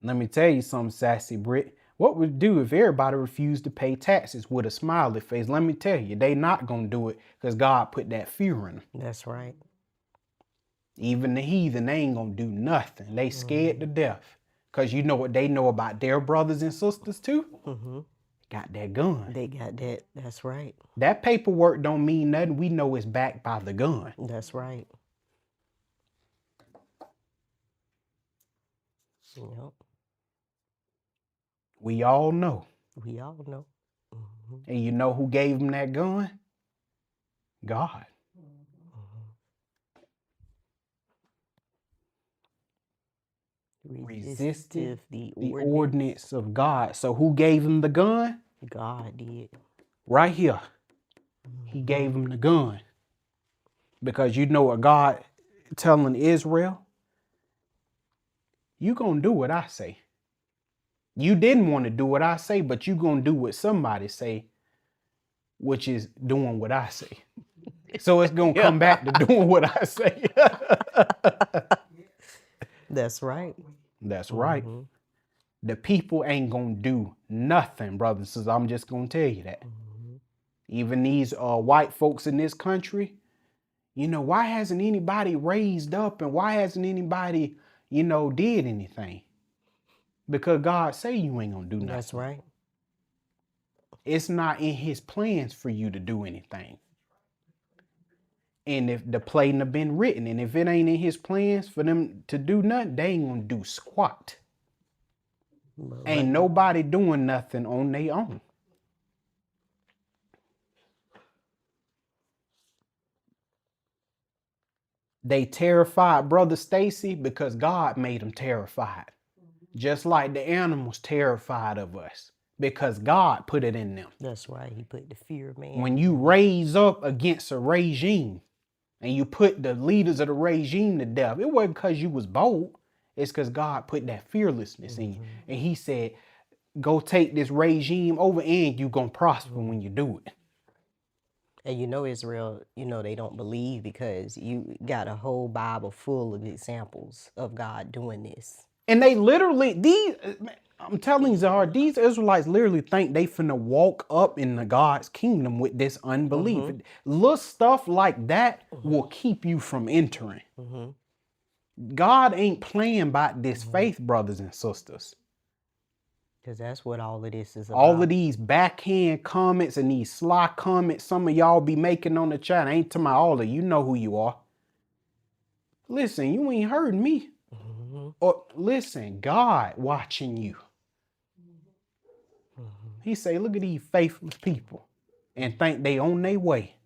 Let me tell you something, Sassy Brit. What would do if everybody refused to pay taxes with a smiley face? Let me tell you, they not going to do it because God put that fear in them. That's right. Even the heathen, they ain't going to do nothing. They scared to death because you know what they know about their brothers and sisters too? Got that gun. They got that. That's right. That paperwork don't mean nothing. We know it's backed by the gun. That's right. Yep. We all know. We all know. And you know who gave them that gun? God. Resisted the the ordinance of God. So who gave him the gun? God did. Right here. He gave him the gun. Because you know what God telling Israel? You gonna do what I say. You didn't want to do what I say, but you gonna do what somebody say, which is doing what I say. So it's gonna come back to doing what I say. That's right. That's right. The people ain't gonna do nothing, brothers and sisters. I'm just gonna tell you that. Even these white folks in this country, why hasn't anybody raised up and why hasn't anybody, did anything? Because God say you ain't gonna do nothing. That's right. It's not in his plans for you to do anything. And if the play have been written, and if it ain't in his plans for them to do nothing, they ain't gonna do squat. But Ain't right, nobody doing nothing on their own. They terrified Brother Stacy because God made them terrified. Just like the animals terrified of us because God put it in them. that's right. He put the fear of man. When you raise up against a regime and you put the leaders of the regime to death, it wasn't because you was bold. It's because God put that fearlessness in you. And he said, go take this regime over and you going to prosper when you do it. And you know, Israel, you know, they don't believe because you got a whole Bible full of examples of God doing this. And they literally, I'm telling you, Zahar, these Israelites literally think they finna walk up in the God's kingdom with this unbelief. Little stuff like that will keep you from entering. God ain't playing by this faith, brothers and sisters. Because that's what all of this is about. All of these backhand comments and these sly comments some of y'all be making on the chat, I ain't talking about all of you, know who you are. Listen, you ain't heard me. Or listen, God watching you. He say, look at these faithless people and think they on their way.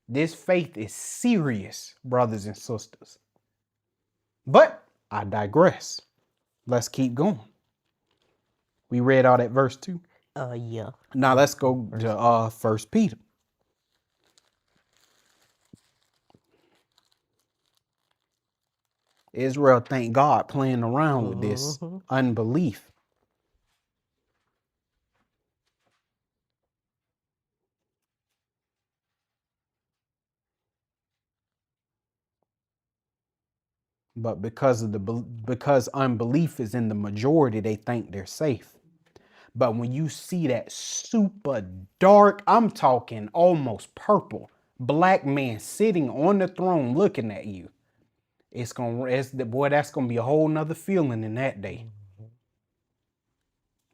This faith is serious, brothers and sisters. But I digress. Let's keep going. We read all that verse 2. Yeah. Now let's go to 1 Peter. Israel thank God playing around with this unbelief. But because unbelief is in the majority, they think they're safe. But when you see that super dark, I'm talking almost purple, black man sitting on the throne looking at you, that's gonna be a whole nother feeling in that day.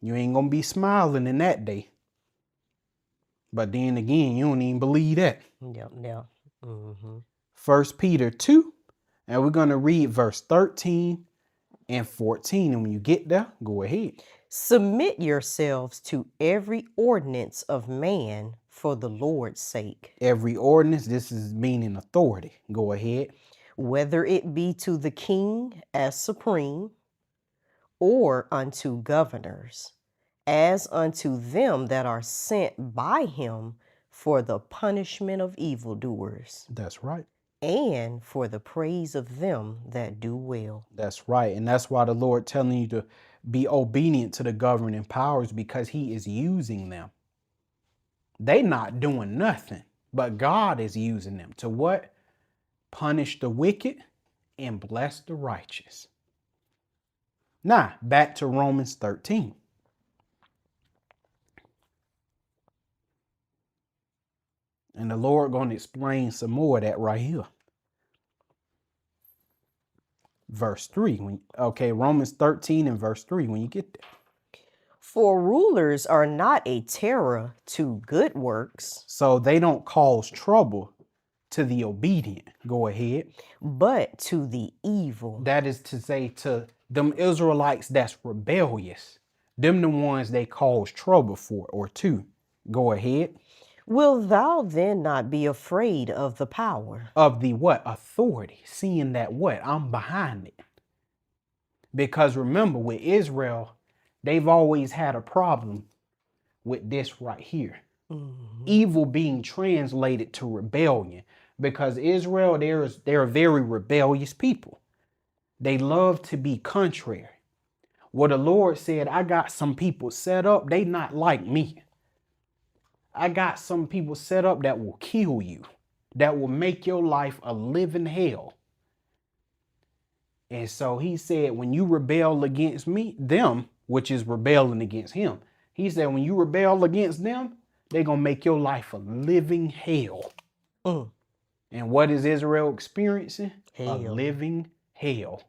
You ain't gonna be smiling in that day. But then again, you don't even believe that. Yeah. 1 Peter 2, and we're gonna read verse 13 and 14. And when you get there, go ahead. Submit yourselves to every ordinance of man for the Lord's sake. Every ordinance, this is meaning authority. Go ahead. Whether it be to the king as supreme, or unto governors, as unto them that are sent by him for the punishment of evildoers, That's right. and for the praise of them that do well. That's right. And that's why the Lord telling you to be obedient to the governing powers, because he is using them. They not doing nothing, but God is using them to what? Punish the wicked and bless the righteous. Now, back to Romans 13. And the Lord going to explain some more of that right here. Verse 3. Romans 13 and verse 3, when you get there. For rulers are not a terror to good works, So they don't cause trouble to the obedient. Go ahead. but to the evil. That is to say, to them Israelites that's rebellious. Them the ones they cause trouble for or to. Go ahead. Will thou then not be afraid of the power? Of the what? Authority. Seeing that what? I'm behind it. Because remember, with Israel, they've always had a problem with this right here. Evil being translated to rebellion. Because Israel, they're a very rebellious people. They love to be contrary. Well, the Lord said, I got some people set up, they not like me. I got some people set up that will kill you, that will make your life a living hell. And so he said, when you rebel against them, which is rebelling against him, he said, when you rebel against them, they're going to make your life a living hell. And what is Israel experiencing? Hell. A living hell.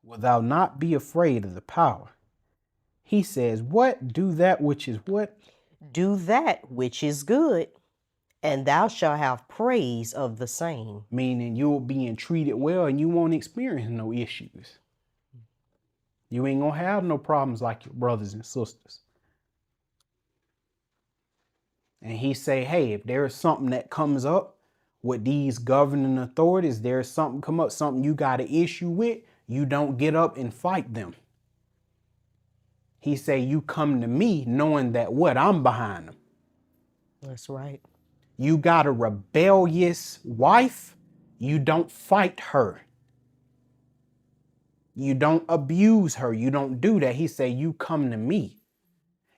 Will thou not be afraid of the power? He says, what? Do that which is what? Do that which is good, and thou shalt have praise of the same. Meaning you're being treated well and you won't experience no issues. You ain't gonna have no problems like your brothers and sisters. And he say, hey, if there is something that comes up with these governing authorities, there's something come up, something you got an issue with, you don't get up and fight them. He say, you come to me knowing that what? I'm behind them. That's right. You got a rebellious wife, you don't fight her. You don't abuse her. You don't do that. He say, you come to me.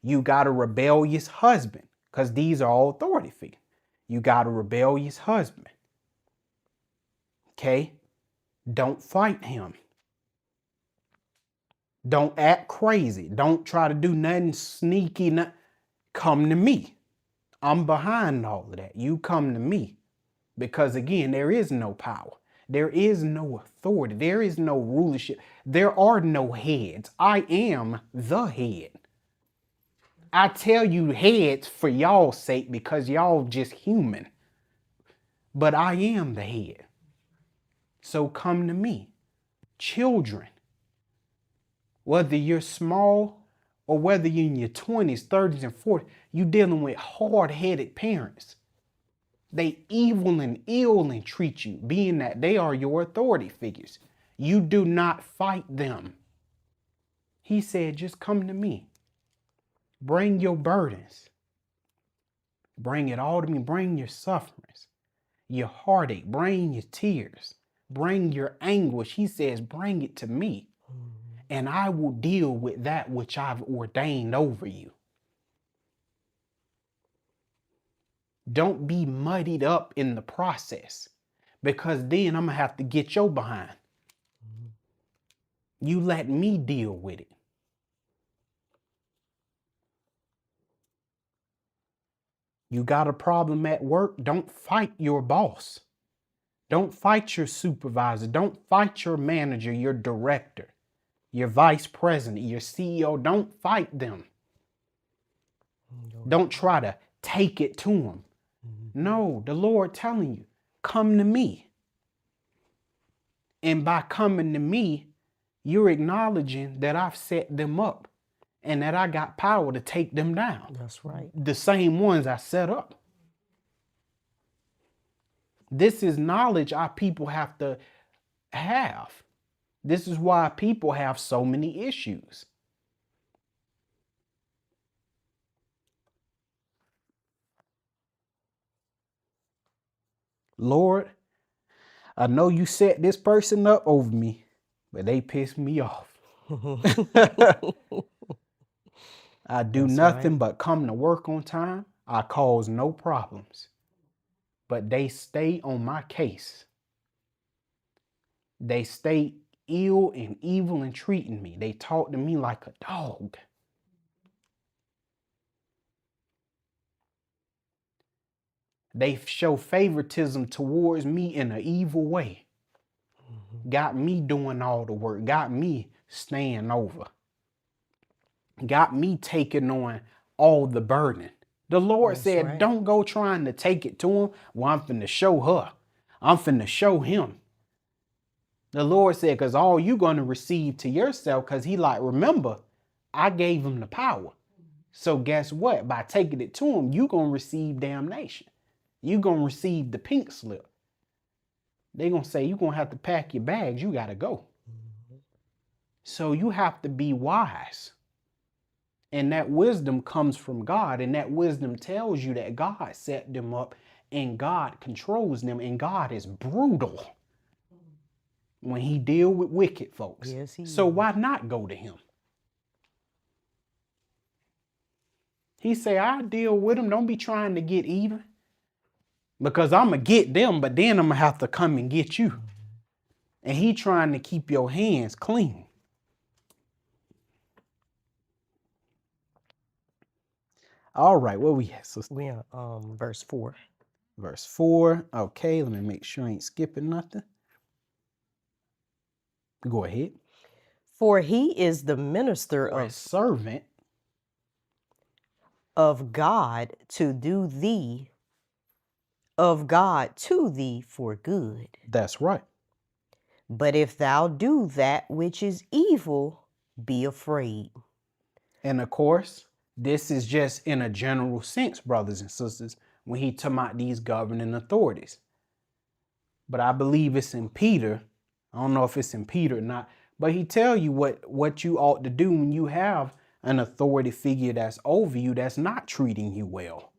You got a rebellious husband, because these are all authority figures. You got a rebellious husband. Okay? Don't fight him. Don't act crazy. Don't try to do nothing sneaky. Come to me. I'm behind all of that. You come to me. Because again, there is no power. There is no authority. There is no rulership. There are no heads. I am the head. I tell you heads for y'all's sake because y'all just human. But I am the head. So come to me. Children, whether you're small or whether you're in your 20s, 30s, and 40s, you're dealing with hard-headed parents. They evil and ill and treat you, being that they are your authority figures. You do not fight them. He said, just come to me. Bring your burdens. Bring it all to me. Bring your sufferings, your heartache. Bring your tears. Bring your anguish. He says, bring it to me. And I will deal with that which I've ordained over you. Don't be muddied up in the process, because then I'm going to have to get your behind. You let me deal with it. You got a problem at work? Don't fight your boss. Don't fight your supervisor. Don't fight your manager, your director, your vice president, your CEO. Don't fight them. Don't try to take it to them. No, the Lord telling you, come to me. And by coming to me, you're acknowledging that I've set them up and that I got power to take them down. That's right. The same ones I set up. This is knowledge our people have to have. This is why people have so many issues. Lord, I know you set this person up over me, but they piss me off. I do nothing but come to work on time. I cause no problems, but they stay on my case. They stay ill and evil and treating me. They talk to me like a dog. They show favoritism towards me in an evil way. Got me doing all the work. Got me staying over. Got me taking on all the burden. The Lord said, don't go trying to take it to him. Well, I'm finna show her. I'm finna show him. The Lord said, because all you going to receive to yourself, because he like, remember, I gave him the power. So guess what? By taking it to him, you going to receive damnation. You going to receive the pink slip. They going to say, you going to have to pack your bags. You got to go. So you have to be wise. And that wisdom comes from God. And that wisdom tells you that God set them up and God controls them. And God is brutal when he deal with wicked folks. Yes, he so is. Why not go to him? He say, I deal with them. Don't be trying to get even. Because I'm going to get them, but then I'm going to have to come and get you. And he trying to keep your hands clean. All right, where we at, sister? We are verse 4. Verse 4. Okay, let me make sure I ain't skipping nothing. Go ahead. For he is the minister or a servant of God to do thee, of God to thee for good. That's right. But if thou do that which is evil, be afraid. And of course, this is just in a general sense, brothers and sisters, when he talking about these governing authorities. But I believe it's in Peter. I don't know if it's in Peter or not, but he tell you what you ought to do when you have an authority figure that's over you, that's not treating you well,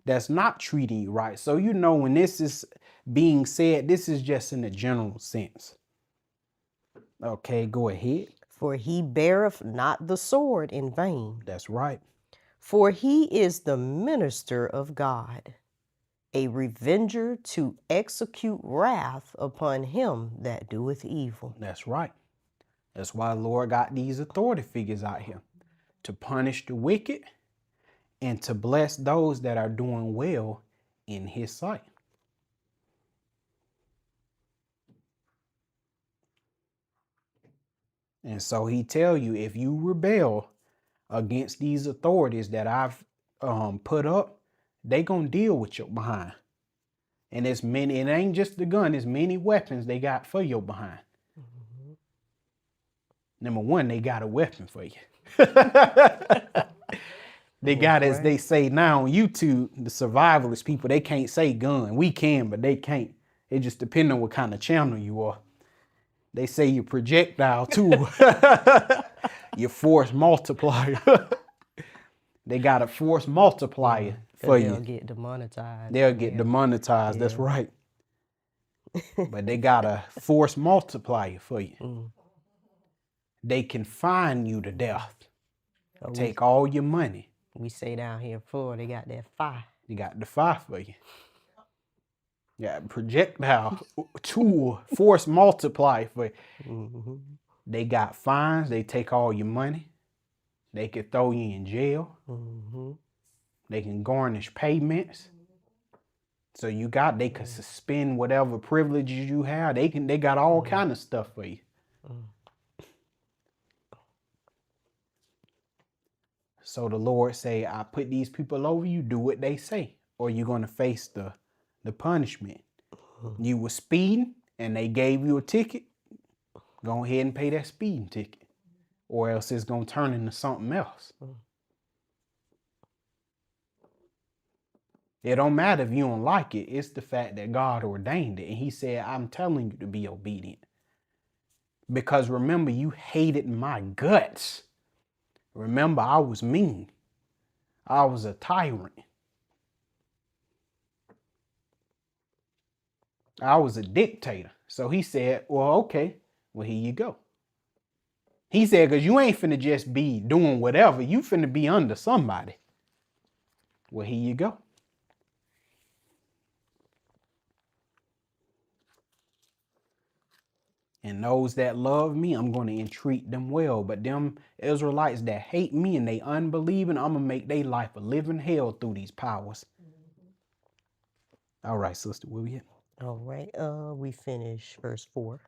that's not treating you right. So, you know, when this is being said, this is just in a general sense. Okay, go ahead. For he beareth not the sword in vain. That's right. For he is the minister of God, a revenger to execute wrath upon him that doeth evil. That's right. That's why the Lord got these authority figures out here, to punish the wicked and to bless those that are doing well in his sight. And so he tell you, if you rebel against these authorities that I've put up, they gonna deal with your behind. And it's many, it ain't just the gun, it's many weapons they got for your behind. Mm-hmm. Number one, they got a weapon for you. They got, as they say now on YouTube, the survivalist people, they can't say gun. We can, but they can't. It just depends on what kind of channel you are. They say your projectile too. Your force multiplier. They got a force multiplier for you. They'll get demonetized. They'll get demonetized. That's right. But they got a force multiplier for you. Mm. They can fine you to death. Oh, Take all your money. We say down here in Florida, they got that fire. You got the fire for you. Yeah, projectile tool, force multiplier for you. Mm-hmm. They got fines. They take all your money. They could throw you in jail. Mm-hmm. They can garnish payments. So they could suspend whatever privileges you have. They got all kind of stuff for you. So the Lord say, I put these people over you, do what they say, or you're going to face the punishment. You were speeding and they gave you a ticket. Go ahead and pay that speeding ticket, or else it's going to turn into something else. It don't matter if you don't like it. It's the fact that God ordained it. And he said, I'm telling you to be obedient. Because remember, you hated my guts. Remember, I was mean. I was a tyrant. I was a dictator. So he said, well, okay, well, here you go. He said, because you ain't finna just be doing whatever. You finna be under somebody. Well, here you go. And those that love me, I'm going to entreat them well. But them Israelites that hate me and they unbelieving, I'm going to make their life a living hell through these powers. All right, sister, where we at? All right, we finish verse 4.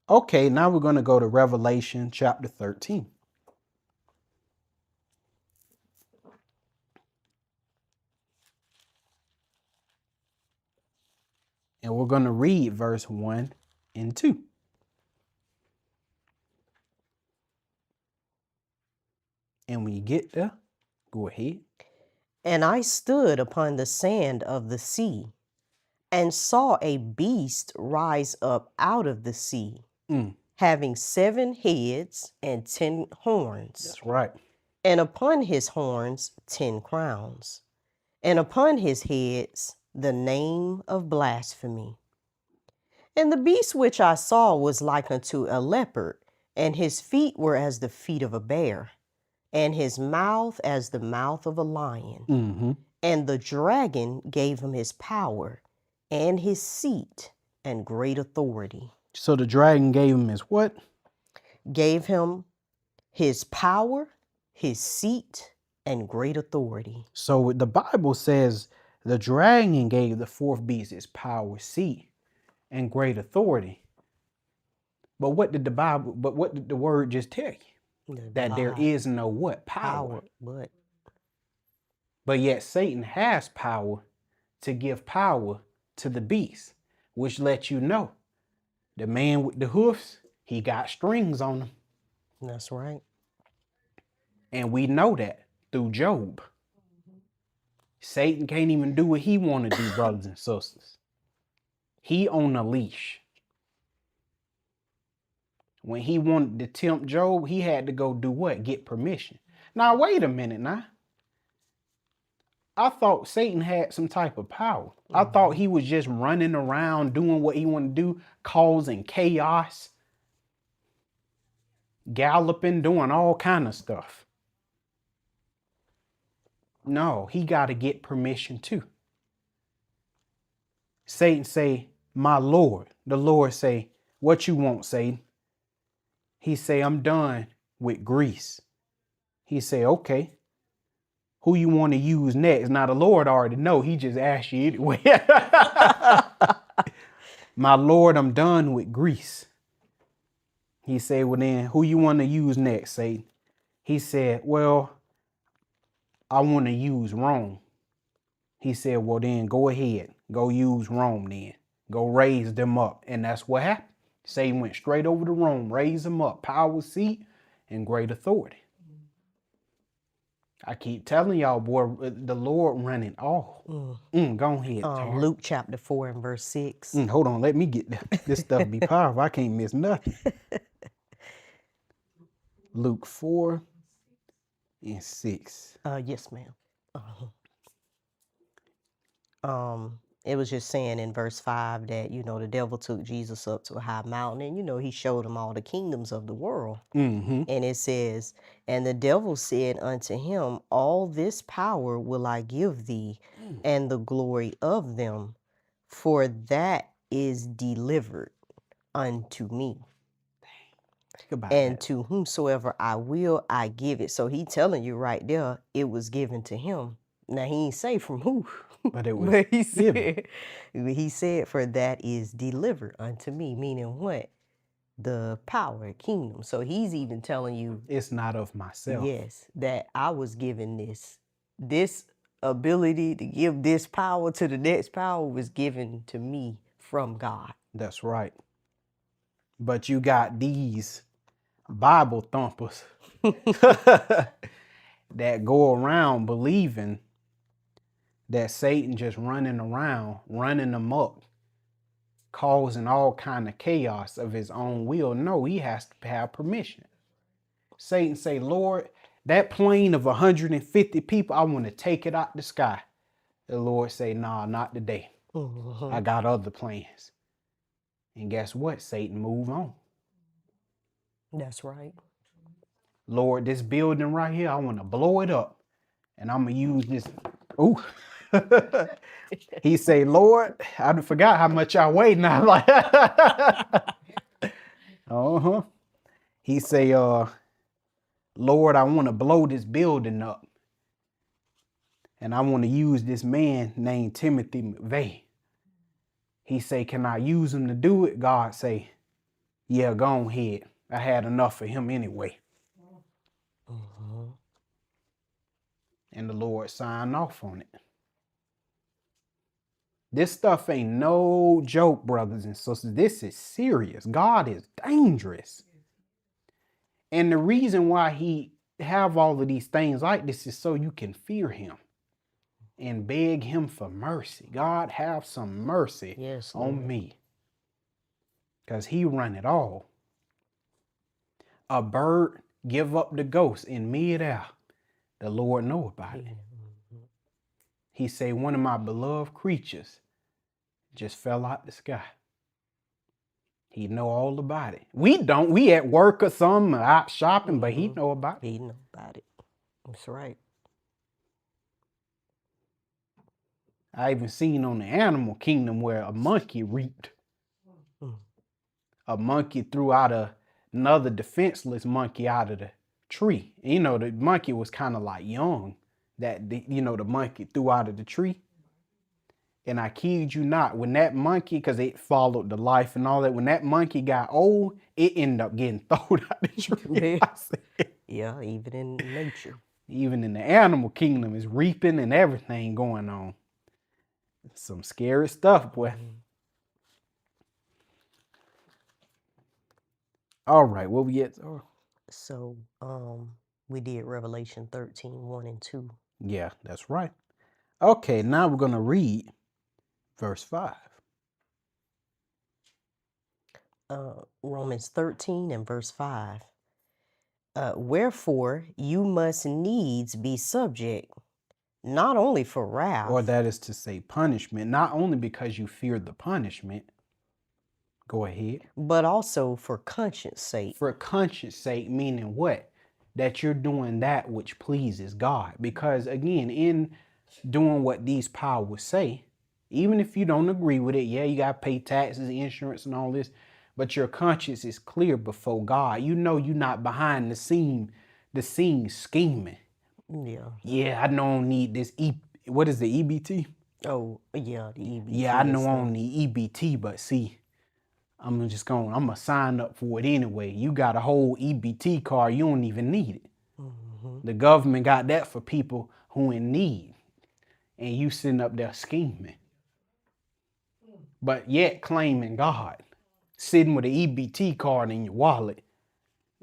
Okay, now we're going to go to Revelation chapter 13. And we're going to read verse 1 and 2. And when you get there, go ahead. And I stood upon the sand of the sea, and saw a beast rise up out of the sea, having 7 heads and 10 horns. That's right. And upon his horns 10 crowns, and upon his heads the name of blasphemy. And the beast which I saw was like unto a leopard, and his feet were as the feet of a bear, and his mouth as the mouth of a lion. Mm-hmm. And the dragon gave him his power, and his seat, and great authority. So the dragon gave him his what? Gave him his power, his seat, and great authority. So the Bible says the dragon gave the fourth beast his power, seat, and great authority. But what did the word just tell you? That there God is no what? power, But yet Satan has power to give power to the beast, which lets you know the man with the hoofs, he got strings on him. that's right. And we know that through Job. Satan can't even do what he want to do, brothers and sisters. He on a leash. When he wanted to tempt Job, he had to go do what? Get permission. Now, wait a minute now. I thought Satan had some type of power. I thought he was just running around doing what he wanted to do, causing chaos, galloping, doing all kind of stuff. No, he got to get permission too. Satan say, my Lord. The Lord say, what you want, Satan? He say, I'm done with Greece. He say, okay. Who you want to use next? Now the Lord already know. He just asked you anyway. My Lord, I'm done with Greece. He said, well then, who you want to use next, Satan? He said, well, I want to use Rome. He said, well then, go ahead. Go use Rome then. Go raise them up. And that's what happened. Satan went straight over to Rome, raised them up. Power, seat, and great authority. I keep telling y'all, boy, the Lord running all. Go ahead, Tara. Luke chapter 4 and verse 6. Hold on, let me get this stuff be powerful. I can't miss nothing. Luke 4 and 6. Yes, ma'am. It was just saying in verse 5 that, the devil took Jesus up to a high mountain and, he showed him all the kingdoms of the world. Mm-hmm. And it says, and the devil said unto him, all this power will I give thee, and the glory of them, for that is delivered unto me. Think about And that. to whomsoever I will, I give it. So he telling you right there, it was given to him. Now he ain't say from who. But it was But given. he said, for that is delivered unto me, meaning what? The power, kingdom. So he's even telling you, It's not of myself. yes, that I was given this ability to give this power to the next power was given to me from God. That's right. But you got these Bible thumpers that go around believing that Satan just running around, running amok, causing all kind of chaos of his own will. No, he has to have permission. Satan say, Lord, that plane of 150 people, I want to take it out the sky. The Lord say, nah, not today. I got other plans. And guess what? Satan move on. That's right. Lord, this building right here, I want to blow it up. And I'm going to use this. Ooh. He say, Lord, I forgot how much I weigh now. Like, He say, Lord, I want to blow this building up. And I want to use this man named Timothy McVeigh. He say, can I use him to do it? God say, yeah, go ahead. I had enough of him anyway. And the Lord signed off on it. This stuff ain't no joke, brothers and sisters. This is serious. God is dangerous. And the reason why he have all of these things like this is so you can fear him and beg him for mercy. God, have some mercy on me. Because he run it all. A bird give up the ghost in midair. The Lord know about it. He say, one of my beloved creatures just fell out the sky. He know all about it. We don't. We at work or something, out shopping, but he know about it. He know about it. That's right. I even seen on the animal kingdom where a monkey reaped. A monkey threw out another defenseless monkey out of the tree. You know, the monkey was kind of like young. The monkey threw out of the tree. And I kid you not, when that monkey, because it followed the life and all that, when that monkey got old, it ended up getting thrown out the tree. I said, Yeah, even in nature. even in the animal kingdom, is reaping and everything going on. Some scary stuff, boy. All right, what we get? Oh, So, we did Revelation 13, 1 and 2. yeah, that's right. Okay, now we're going to read verse 5. Romans 13 and verse 5. Wherefore you must needs be subject, not only for wrath, Or that is to say punishment, not only because you fear the punishment. Go ahead. but also for conscience sake. For conscience sake, meaning what? That you're doing that which pleases God. Because again, in doing what these powers say, even if you don't agree with it, yeah, you got to pay taxes, insurance, and all this, but your conscience is clear before God. You know you're not behind the scene scheming. Yeah. Yeah, I know I don't need this. What is the EBT? Oh, yeah, the EBT. Yeah, I know I stuff. don't need EBT, but see, I'm gonna sign up for it anyway. You got a whole EBT card, you don't even need it. The government got that for people who in need, and you sitting up there scheming, but yet claiming God, sitting with an EBT card in your wallet,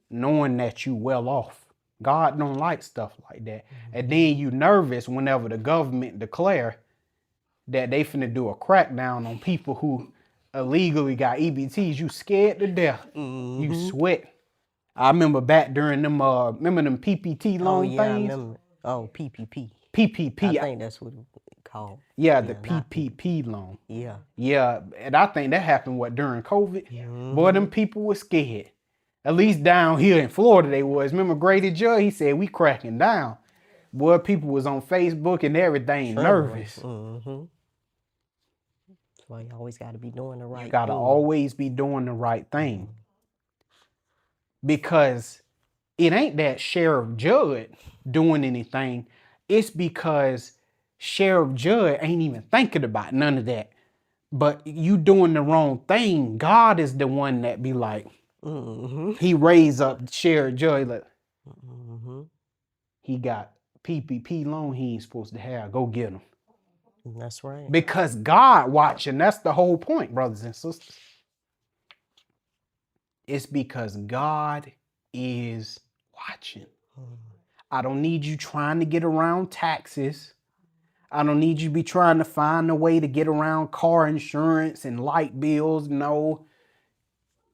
knowing that you well off. God don't like stuff like that. And then you nervous whenever the government declare that they finna do a crackdown on people who illegally got EBTs. You scared to death. You sweat. I remember back during them, remember them PPT loan Oh, yeah, I things? remember. Oh, PPP. PPP. I think that's what it's called. Yeah, the Yeah, not PPP loan. Yeah. Yeah, and I think that happened, during COVID? Boy, them people were scared. At least down here in Florida they was. Remember Grady Judd? He said, we cracking down. Boy, people was on Facebook and everything nervous. Mm-hmm. That's why you always got to be doing the right You gotta thing. always be doing the right thing. Because it ain't that Sheriff Judd doing anything. It's because Sheriff Judd ain't even thinking about none of that. But you doing the wrong thing. God is the one that be like, he raised up Sheriff Judd. Like, he got PPP loan he ain't supposed to have. Go get him. That's right. Because God watching. That's the whole point, brothers and sisters. It's because God is watching. I don't need you trying to get around taxes. I don't need you to be trying to find a way to get around car insurance and light bills. No.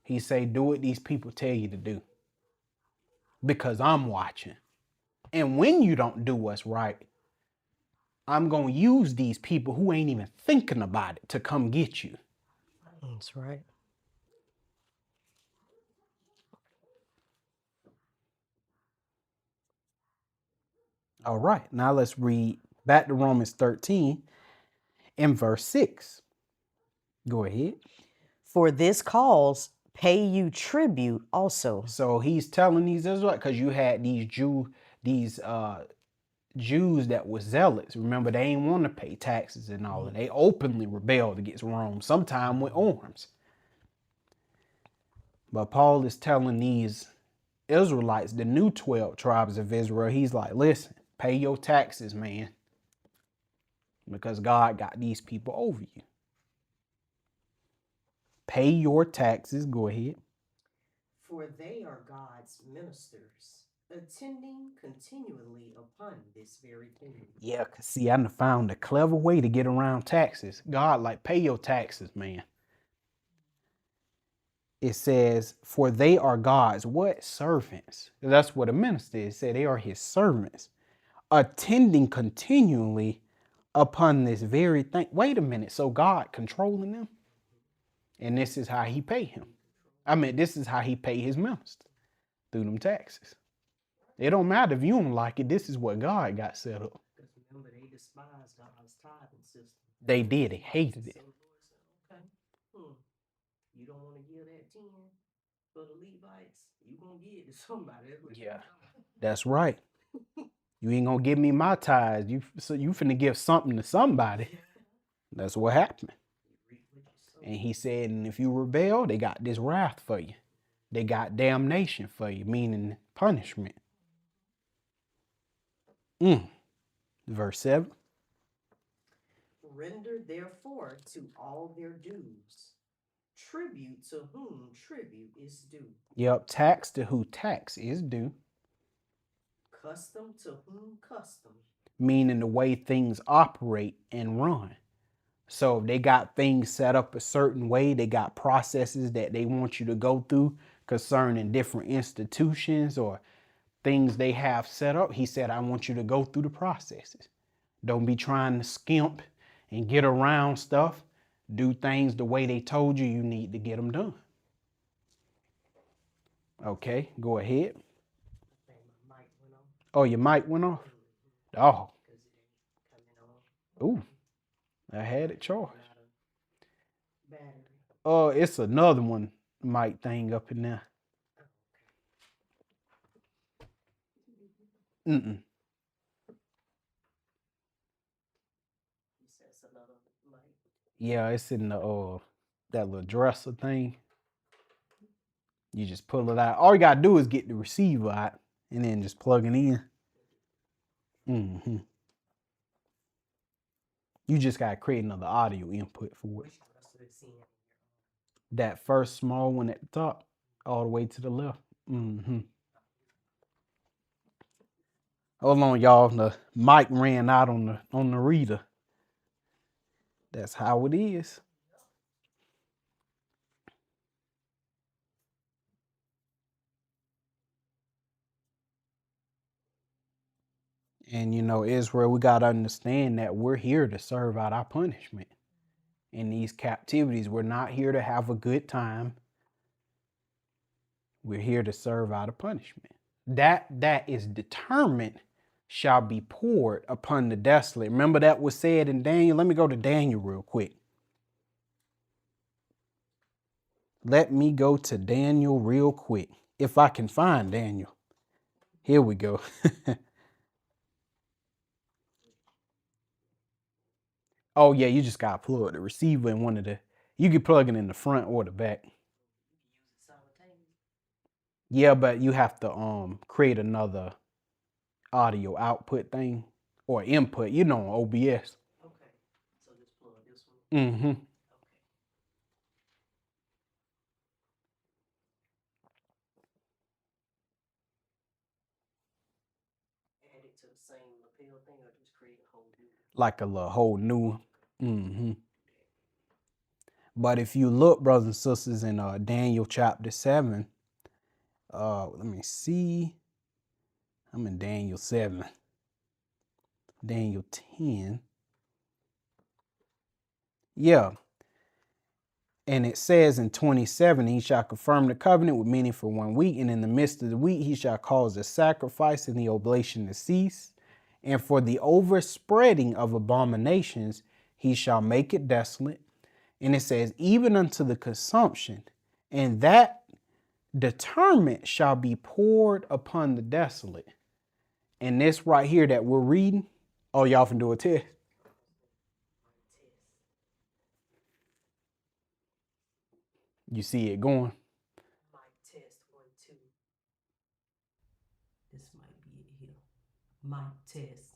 He say, do what these people tell you to do. Because I'm watching. And when you don't do what's right, I'm going to use these people who ain't even thinking about it to come get you. That's right. All right, now let's read back to Romans 13 and verse 6. Go ahead. For this cause pay you tribute also. So he's telling these Israelites, because you had these Jews that were zealots. Remember, they ain't want to pay taxes and all that. They openly rebelled against Rome, sometime with arms. But Paul is telling these Israelites, the new 12 tribes of Israel, he's like, listen, pay your taxes, man. Because God got these people over you. Pay your taxes. Go ahead. For they are God's ministers, attending continually upon this very thing. Yeah, because see, I done found a clever way to get around taxes. God, like, pay your taxes, man. It says, for they are God's what? Servants. That's what a minister is. It said they are his servants, attending continually upon this very thing. Wait a minute. So God controlling them? And this is how he pay him. I mean, this is how he pay his minister, through them taxes. It don't matter if you don't like it. This is what God got set up. Because remember, they despised God's tithing system. They did. They hated it. So the Lord said, okay, you don't want to give that 10 for the Levites? You going to give it to somebody. That's what Yeah, that's right. You ain't gonna give me my tithes. You finna give something to somebody. That's what happened. You reap what you sow. And he said, and if you rebel, they got this wrath for you. They got damnation for you, meaning punishment. Verse 7. Render therefore to all their dues, tribute to whom tribute is due, Yep, tax to who tax is due, custom to whom custom. meaning the way things operate and run. So if they got things set up a certain way, they got processes that they want you to go through concerning different institutions or things they have set up. He said, I want you to go through the processes. Don't be trying to skimp and get around stuff. Do things the way they told you need to get them done. Okay, go ahead. I think my mic went off. Oh, your mic went off? Oh, Because it ain't coming on. ooh, I had it charged. Battery. It's another one mic thing up in there. Mm-mm. You said it's another mic. Yeah, it's in the that little dresser thing. You just pull it out. All you gotta do is get the receiver out and then just plug it in. You just gotta create another audio input for it. Which dresser is in? That first small one at the top, all the way to the left. Hold on, y'all. The mic ran out on the reader. That's how it is. And you know, Israel, we gotta understand that we're here to serve out our punishment. In these captivities, we're not here to have a good time. We're here to serve out a punishment. That is determined shall be poured upon the desolate. Remember that was said in Daniel? Let me go to Daniel real quick. Let me go to Daniel real quick. If I can find Daniel. Here we go. Oh yeah, you just gotta plug the receiver in one of the, you can plug it in the front or the back. Yeah, but you have to create another audio output thing or input, you know, on OBS. Okay. So just plug this one. Okay. Add it to the same lapel thing or just create a whole new? Like a whole new. But if you look, brothers and sisters, in Daniel chapter 7, let me see. I'm in Daniel 7. Daniel 10. Yeah. And it says in 27, he shall confirm the covenant with many for 1 week. And in the midst of the week, he shall cause the sacrifice and the oblation to cease. And for the overspreading of abominations, he shall make it desolate. And it says, even unto the consumption, and that determined shall be poured upon the desolate. And this right here that we're reading, oh, y'all can do a test. You see it going? Mic test 1, 2. This might be it here. Mic test.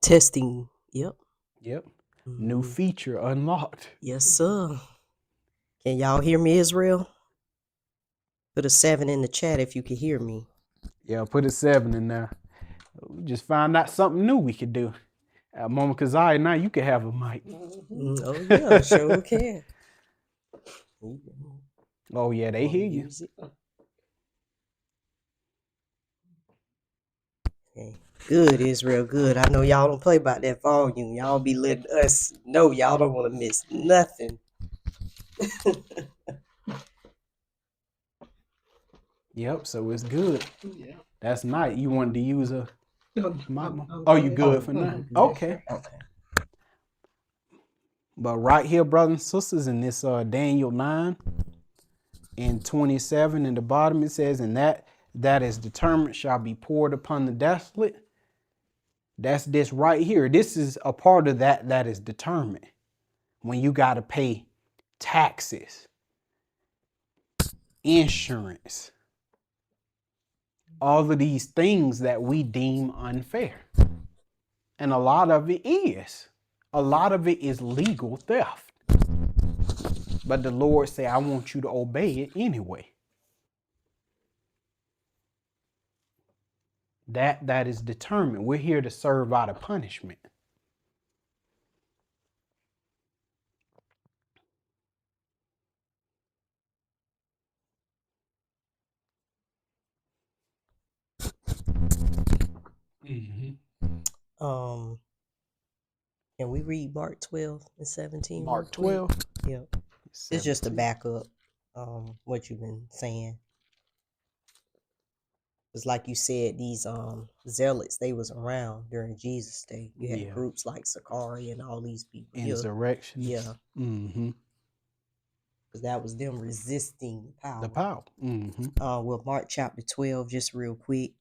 Testing. Yep. Yep. New feature unlocked. Yes, sir. Can y'all hear me, Israel? Put a 7 in the chat if you can hear me. Yeah, put a 7 in there. We just found out something new we could do. At Mama Kazaya, now you can have a mic. Oh, yeah, sure can. Oh, yeah, they hear you. Okay. Good, Israel, good. I know y'all don't play about that volume. Y'all be letting us know y'all don't want to miss nothing. Yep, so it's good. Yeah. That's nice. You wanted to use a mic? Oh, you good for now? Okay. But right here, brothers and sisters, in this Daniel 9 and 27 in the bottom, it says, and that that is determined shall be poured upon the desolate. That's this right here. This is a part of that is determined. When you got to pay taxes, insurance, all of these things that we deem unfair. And a lot of it is. A lot of it is legal theft. But the Lord say, I want you to obey it anyway. That is determined. We're here to serve out a punishment. Can we read Mark 12 and 17? Mark 12. Yep. It's just to back up what you've been saying. It's like you said, these zealots, they was around during Jesus' day. You had groups like Sakari and all these people. Insurrections. Yeah. Mm-hmm. Because that was them resisting the power. The power. Mm-hmm. Well, Mark chapter 12, just real quick.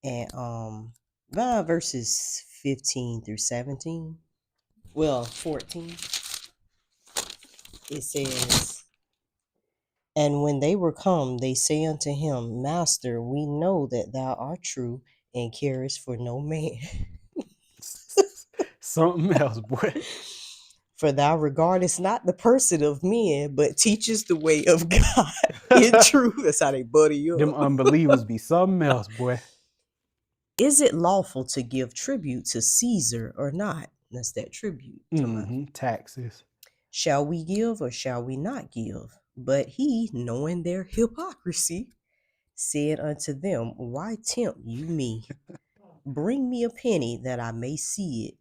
And verses 15 through 17. Well, 14. It says, and when they were come, they say unto him, Master, we know that thou art true and carest for no man. Something else, boy. For thou regardest not the person of men, but teachest the way of God in truth. That's how they buddy you up. Them unbelievers be something else, boy. Is it lawful to give tribute to Caesar or not? That's that tribute. Taxes. Shall we give or shall we not give? But he, knowing their hypocrisy, said unto them, why tempt you me? Bring me a penny that I may see it.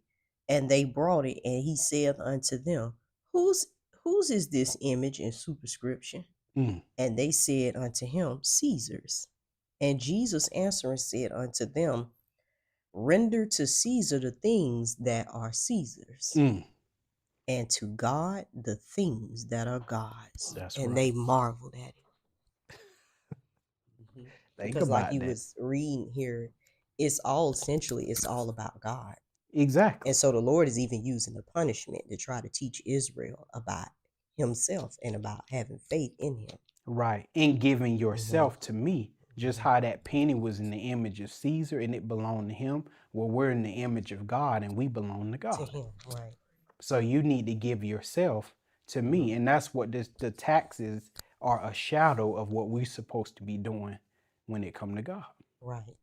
And they brought it, and he said unto them, whose is this image and superscription? And they said unto him, Caesar's. And Jesus answering said unto them, render to Caesar the things that are Caesar's, and to God the things that are God's. That's and right. They marveled at it. Because like you was reading here, it's all about God. Exactly. And so the Lord is even using the punishment to try to teach Israel about himself and about having faith in him. Right. And giving yourself to me. Just how that penny was in the image of Caesar and it belonged to him. Well, we're in the image of God and we belong to God. To him, right. So you need to give yourself to me. And that's what the taxes are, a shadow of what we're supposed to be doing when it come to God. Right.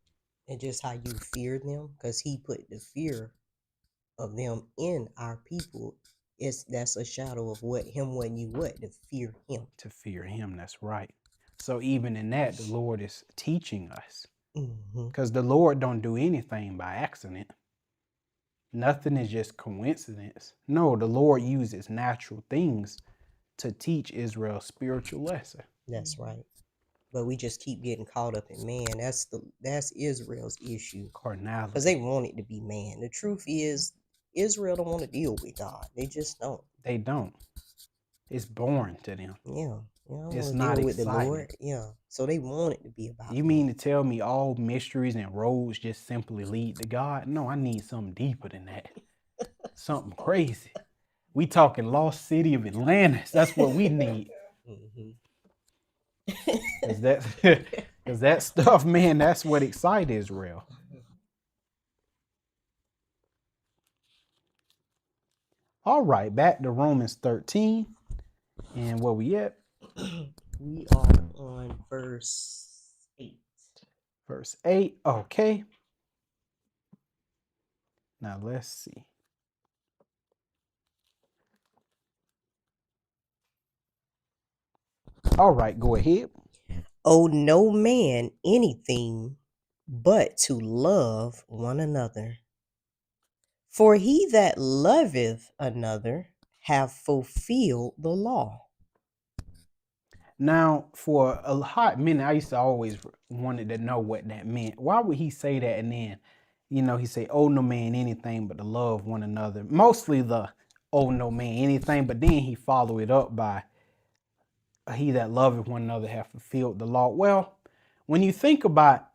And just how you fear them, because he put the fear of them in our people. That's a shadow of what to fear him. To fear him, that's right. So even in that, the Lord is teaching us. Because the Lord don't do anything by accident. Nothing is just coincidence. No, the Lord uses natural things to teach Israel spiritual lesson. That's right. But we just keep getting caught up in man. That's Israel's issue. Carnality. Because they want it to be man. The truth is, Israel don't want to deal with God. They just don't. They don't. It's boring to them. Yeah. It's not with exciting. The Lord. Yeah. So they want it to be about You mean to tell me all mysteries and roads just simply lead to God? No, I need something deeper than that. Something crazy. We talking lost city of Atlantis. That's what we need. Cause that stuff, man, that's what excites Israel. All right, back to Romans 13. And where we at? We are on verse 8. Verse 8. Okay. Now let's see. All right, go ahead. Owe no man anything but to love one another. For he that loveth another have fulfilled the law. Now, for a hot minute, I used to always wanted to know what that meant. Why would he say that? And then, he say, owe no man anything but to love one another. Mostly the owe no man anything, but then he followed it up by he that loveth one another have fulfilled the law. Well, when you think about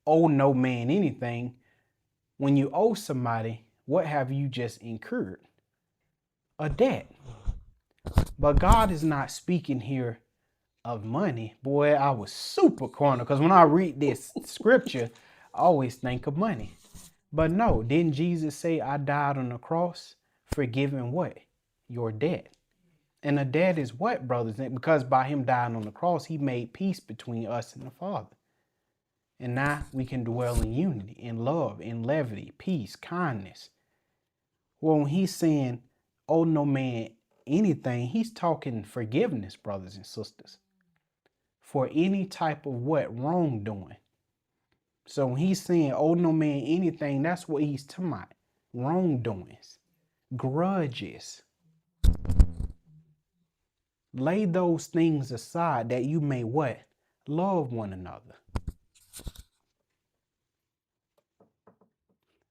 owe no man anything, when you owe somebody, what have you just incurred? A debt. But God is not speaking here of money. Boy, I was super corner because when I read this scripture, I always think of money. But no, didn't Jesus say I died on the cross, forgiving what? Your debt. And a debt is what, brothers? Because by him dying on the cross, he made peace between us and the Father. And now we can dwell in unity, in love, in levity, peace, kindness. Well, when he's saying, oh, no man, anything, he's talking forgiveness, brothers and sisters, for any type of what? Wrongdoing. So when he's saying, oh, no man, anything, that's what he's talking about. Wrongdoings, grudges. Lay those things aside that you may what? Love one another.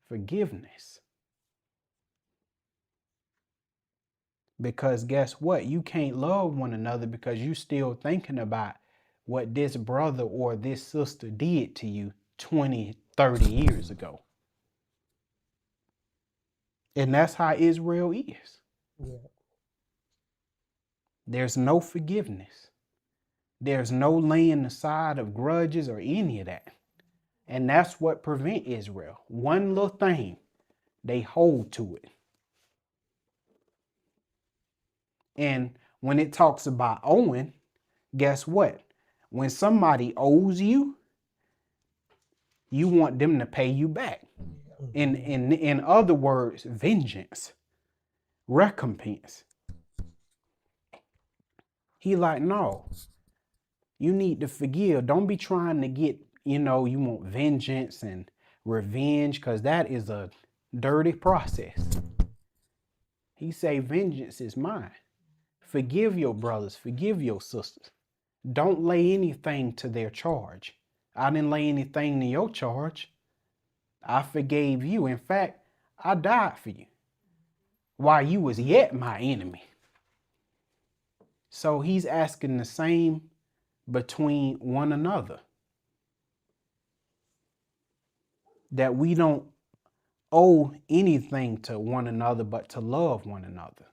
Forgiveness. Because guess what? You can't love one another because you still thinking about what this brother or this sister did to you 20, 30 years ago. And that's how Israel is. Yeah. There's no forgiveness. There's no laying aside of grudges or any of that. And that's what prevent Israel. One little thing, they hold to it. And when it talks about owing, guess what? When somebody owes you, you want them to pay you back. In other words, vengeance, recompense. He like, no, you need to forgive. Don't be trying to get, you want vengeance and revenge, because that is a dirty process. He say, vengeance is mine. Forgive your brothers, forgive your sisters. Don't lay anything to their charge. I didn't lay anything to your charge. I forgave you. In fact, I died for you while you was yet my enemy. So he's asking the same between one another. That we don't owe anything to one another but to love one another.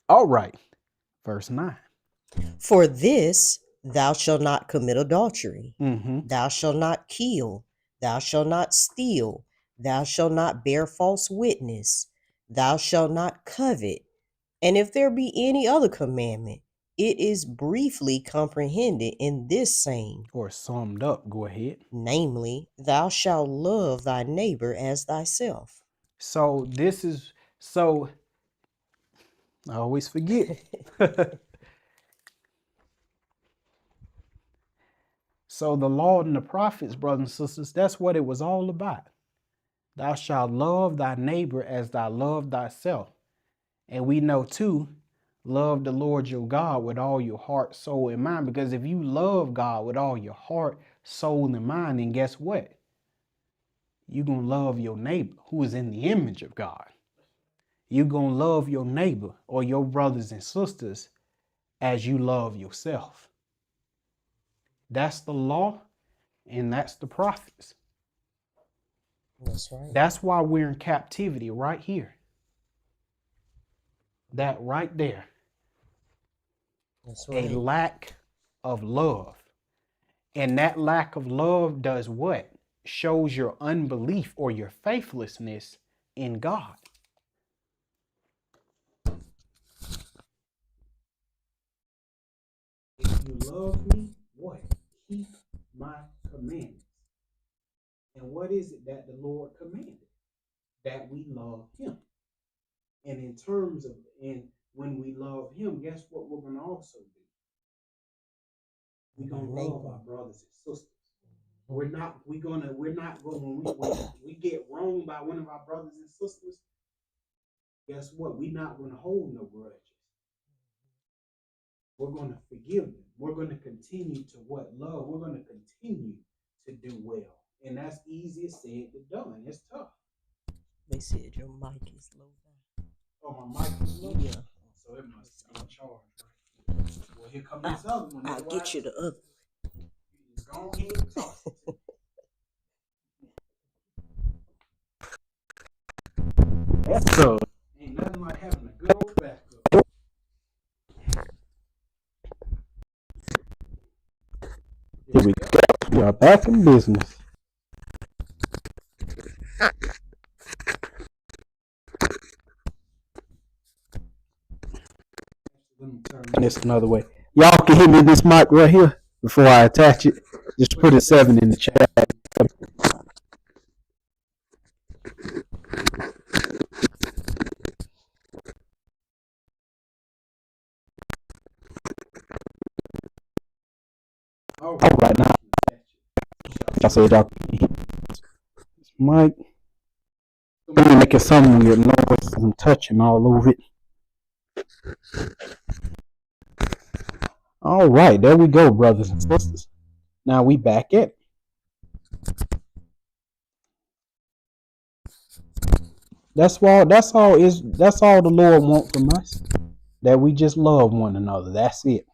All right, verse 9. For this, thou shalt not commit adultery. Mm-hmm. Thou shalt not kill. Thou shalt not steal. Thou shalt not bear false witness. Thou shalt not covet. And if there be any other commandment, it is briefly comprehended in this saying, Or summed up, go ahead. namely, thou shalt love thy neighbor as thyself. So I always forget. So the law and the prophets, brothers and sisters, that's what it was all about. Thou shalt love thy neighbor as thou love thyself. And we know too, love the Lord your God with all your heart, soul, and mind. Because if you love God with all your heart, soul, and mind, then guess what? You're going to love your neighbor who is in the image of God. You're going to love your neighbor or your brothers and sisters as you love yourself. That's the law and that's the prophets. That's right. That's why we're in captivity right here. That right there. That's right. A lack of love. And that lack of love does what? Shows your unbelief or your faithlessness in God. If you love me, what? Keep my commandments. And what is it that the Lord commanded? That we love him. And in terms of, and when we love him, guess what we're going to also do? We're going to love our brothers and sisters. We're not going, when we get wronged by one of our brothers and sisters, guess what? We're not going to hold no grudges. We're going to forgive them. We're going to continue to what? Love. We're going to continue to do well. And that's easier said than done. It's tough. They said your mic is low down. Oh, my mic is low? Yeah. So it must be in charge, Well, here come this other one. I'll get you the other. Go ahead and toss it. That's so. Ain't nothing like having a good old backup. Here we go. We are back in business. And it's another way. Y'all can hear me in this mic right here before I attach it. Just put a 7 in the chat. All right now. I said y'all can hear this mic. I'm making some weird noise. I'm touching all over it. All right, there we go, brothers and sisters. Now we back at it. That's all the Lord wants from us. That we just love one another. That's it.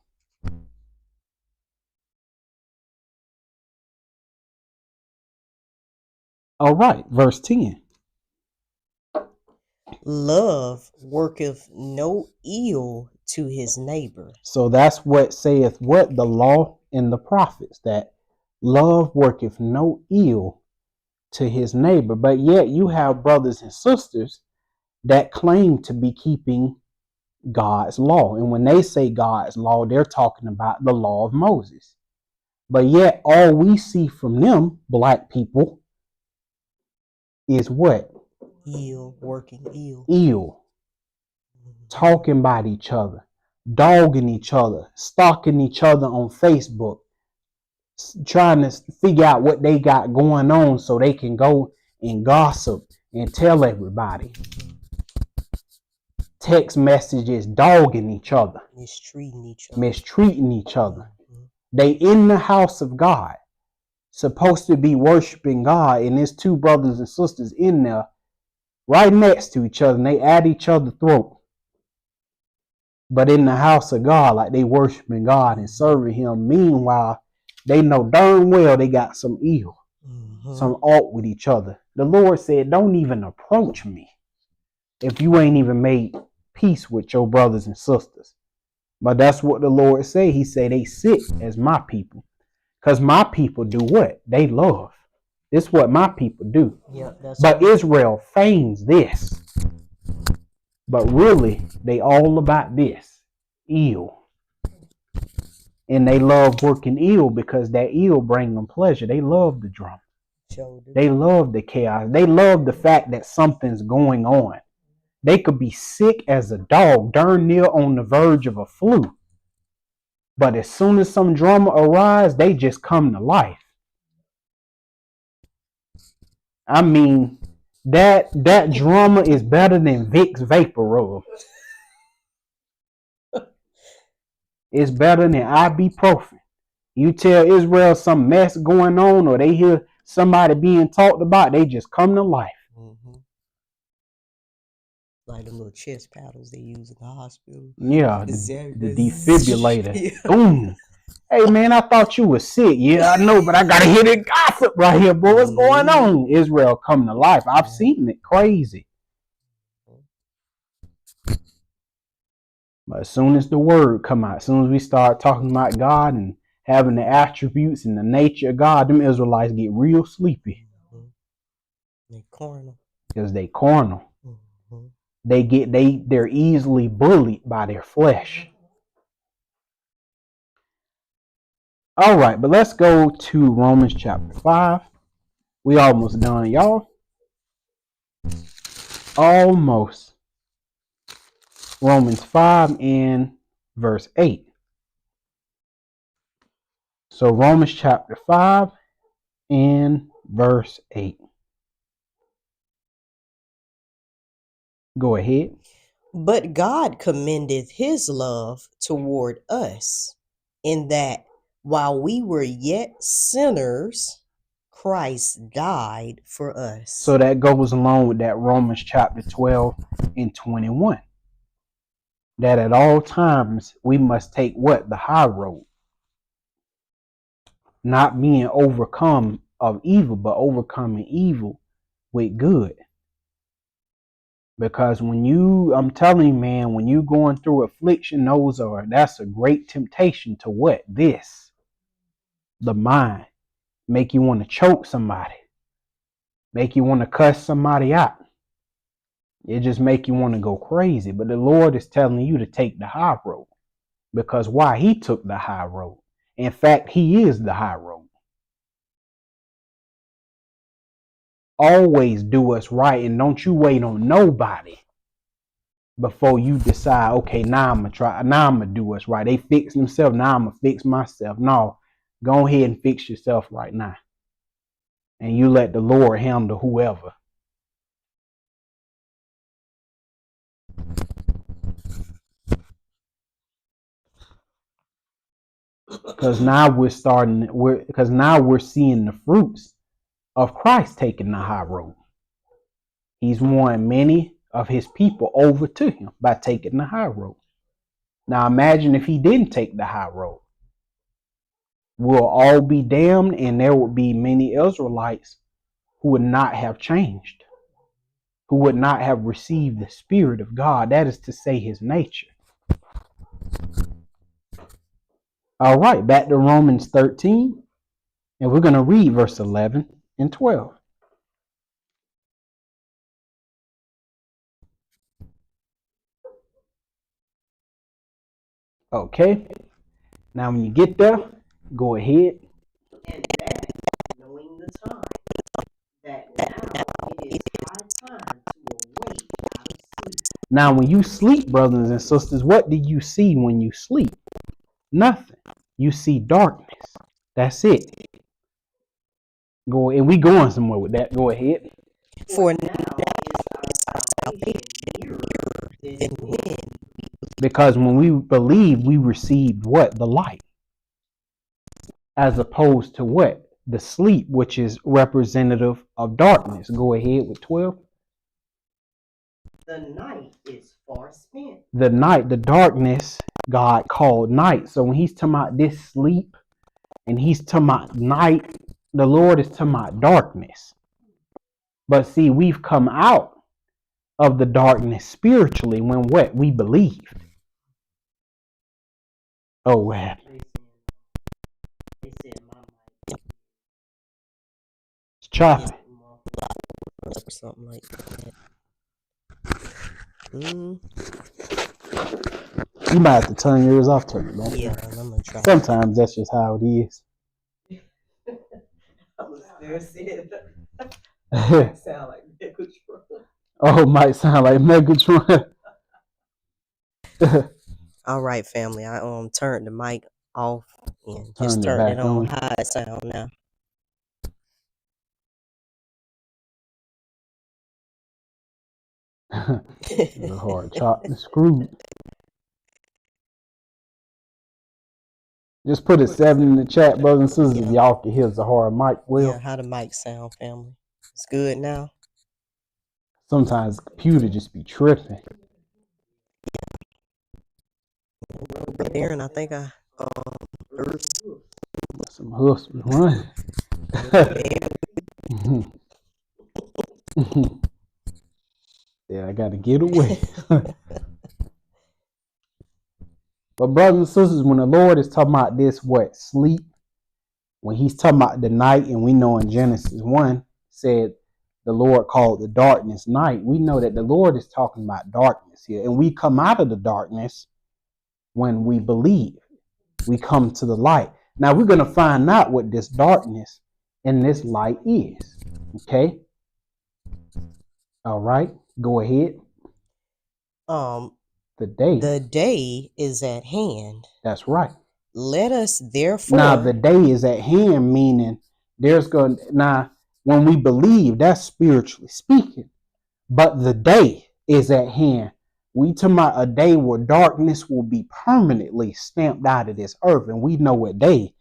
All right, verse 10. Love worketh no ill to his neighbor. So that's what saith what? The law and the prophets, that love worketh no ill to his neighbor. But yet you have brothers and sisters that claim to be keeping God's law. And when they say God's law, they're talking about the law of Moses. But yet all we see from them, black people, is what? Ill, working ill. Ill. Talking about each other, dogging each other, stalking each other on Facebook, trying to figure out what they got going on so they can go and gossip and tell everybody. Text messages dogging each other, Mistreating each other. They in the house of God, supposed to be worshiping God, and there's two brothers and sisters in there right next to each other, and they at each other's throat. But in the house of God, like they worshiping God and serving him. Meanwhile, they know darn well they got some ill, some alt with each other. The Lord said, don't even approach me if you ain't even made peace with your brothers and sisters. But that's what the Lord say. He say they sick as my people. Because my people do what? They love. This is what my people do. But Israel feigns this. But really, they all about this. Ill. And they love working ill because that ill bring them pleasure. They love the drama. They love the chaos. They love the fact that something's going on. They could be sick as a dog, darn near on the verge of a flu. But as soon as some drama arises, they just come to life. I mean, that drama is better than Vicks Vapor Rub. It's better than ibuprofen. You tell Israel some mess going on, or they hear somebody being talked about, they just come to life. Like the little chest paddles they use in the hospital. Yeah, the defibrillator. Boom. Hey man, I thought you were sick. Yeah, I know, but I gotta hear the gossip right here, boy. What's going on? Israel come to life. I've seen it. Crazy. But as soon as the word come out, as soon as we start talking about God and having the attributes and the nature of God, them Israelites get real sleepy. They carnal. Because they carnal. They're easily bullied by their flesh. All right, but let's go to Romans chapter 5. We almost done, y'all. Almost. Romans 5 and verse 8. So Romans chapter 5 and verse 8. Go ahead. But God commendeth his love toward us, in that while we were yet sinners, Christ died for us. So that goes along with that Romans chapter 12 and 21. that at all times we must take what? The high road. Not being overcome of evil, but overcoming evil with good. Because I'm telling you, man, when you going through affliction, that's a great temptation to what? This. The mind. Make you want to choke somebody. Make you want to cuss somebody out. It just make you want to go crazy. But the Lord is telling you to take the high road. Because why? He took the high road. In fact, he is the high road. Always do what's right, and don't you wait on nobody before you decide, okay, now I'm gonna do what's right. They fix themselves, now I'm gonna fix myself. No, go ahead and fix yourself right now. And you let the Lord handle whoever. Because now we're seeing the fruits of Christ taking the high road. He's won many of his people over to him by taking the high road. Now imagine if he didn't take the high road. We'll all be damned, and there would be many Israelites who would not have changed, who would not have received the Spirit of God. That is to say, his nature. All right, back to Romans 13, and we're going to read verse 11 and 12. Okay, now when you get there, go ahead. And that, knowing the time, that now it is high time to awake out of sleep. Now when you sleep, brothers and sisters, what do you see when you sleep? Nothing. You see darkness. That's it. And we going somewhere with that. Go ahead. For now is our salvation nearer than when. Because when we believe, we received what? The light. As opposed to what? The sleep, which is representative of darkness. Go ahead with 12. The night is far spent. The night, the darkness, God called night. So when he's talking about this sleep and he's talking about night, the Lord is talking about darkness. But see, we've come out of the darkness spiritually when what? We believed. Oh, what happened? They said my mic. It's choppy. Or something like that. You might have to turn yours off, turn it back. Yeah, I'm gonna try. Sometimes that's just how it is. I was there said that. Sound like Megatron. Oh, it might sound like Megatron. All right, family. I turned the mic off and Turn just it turned back it on on. high sound now. It's a hard chop and screwed. Just put a 7 in the chat, brothers and sisters, if y'all can hear Zahara mic well. Yeah, how the mic sound, family? It's good now. Sometimes the computer just be tripping. There, and I think I Some hoofs be running. Yeah, I gotta get away. But brothers and sisters, when the Lord is talking about this, what? Sleep. When he's talking about the night, and we know in Genesis 1 said the Lord called the darkness night. We know that the Lord is talking about darkness here. And we come out of the darkness when we believe. We come to the light. Now we're going to find out what this darkness and this light is. Okay? All right. Go ahead. The day is at hand. That's right. Let us therefore. Now the day is at hand, meaning now when we believe, that's spiritually speaking. But the day is at hand. We talking about a day where darkness will be permanently stamped out of this earth, and we know what day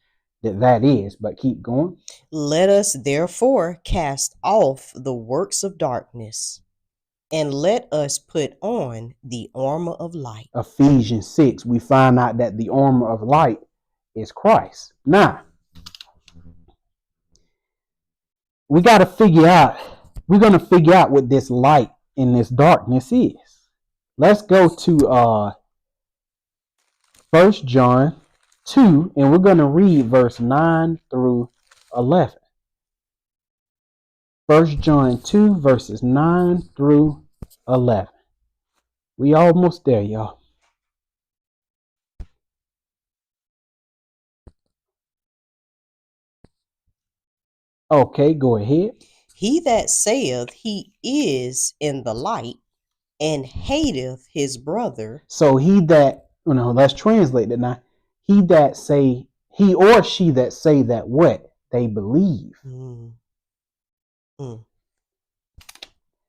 that is. But keep going. Let us therefore cast off the works of darkness And let us put on the armor of light. Ephesians 6, we find out that the armor of light is Christ. Now, we're going to figure out what this light and this darkness is. Let's go to 1 John 2, and we're going to read verse 9 through 11. 1 John 2, verses 9 through 11. We almost there, y'all. Okay, go ahead. He that saith he is in the light and hateth his brother. So let's translate it now. He or she that say that what? They believe.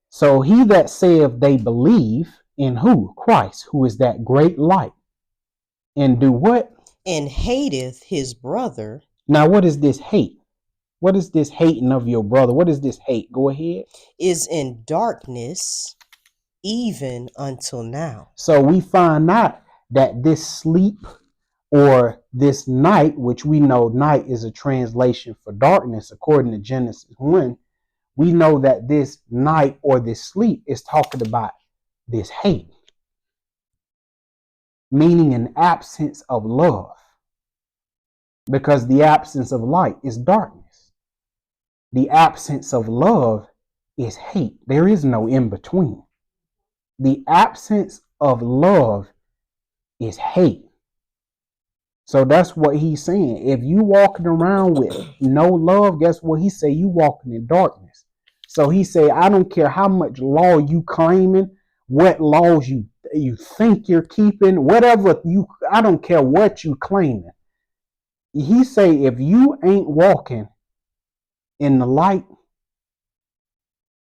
So he that saith they believe in who? Christ, who is that great light. And do what? And hateth his brother. Now, what is this hate? What is this hating of your brother? What is this hate? Go ahead. Is in darkness even until now. So we find out that this sleep or this night, which we know night is a translation for darkness, according to Genesis 1, we know that this night or this sleep is talking about this hate, meaning an absence of love, because the absence of light is darkness. The absence of love is hate. There is no in between. The absence of love is hate. So that's what he's saying. If you walking around with no love, guess what he say? You walking in darkness. So he say, I don't care how much law you claiming, what laws you think you're keeping, I don't care what you claiming. He say, if you ain't walking in the light,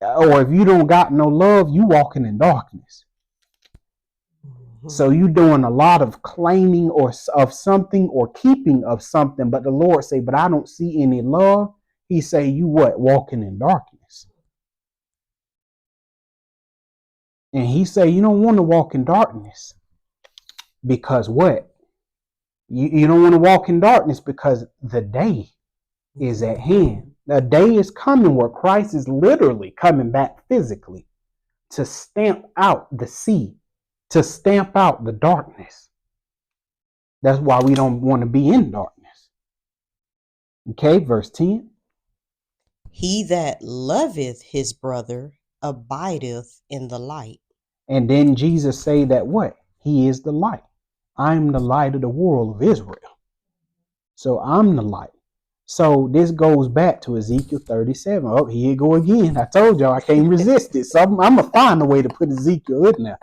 or if you don't got no love, you walking in darkness. So you doing a lot of claiming of something or keeping of something, but the Lord say, but I don't see any love. He say, you what? Walking in darkness. And he say, you don't want to walk in darkness because what? You don't want to walk in darkness because the day is at hand. The day is coming where Christ is literally coming back physically to stamp out the sea, to stamp out the darkness. That's why we don't want to be in darkness. Okay, verse 10. He that loveth his brother abideth in the light. And then Jesus say that what? He is the light. I'm the light of the world of Israel. So I'm the light. So this goes back to Ezekiel 37. Oh, here you go again. I told y'all I can't resist it. So I'm going to find a way to put Ezekiel in there.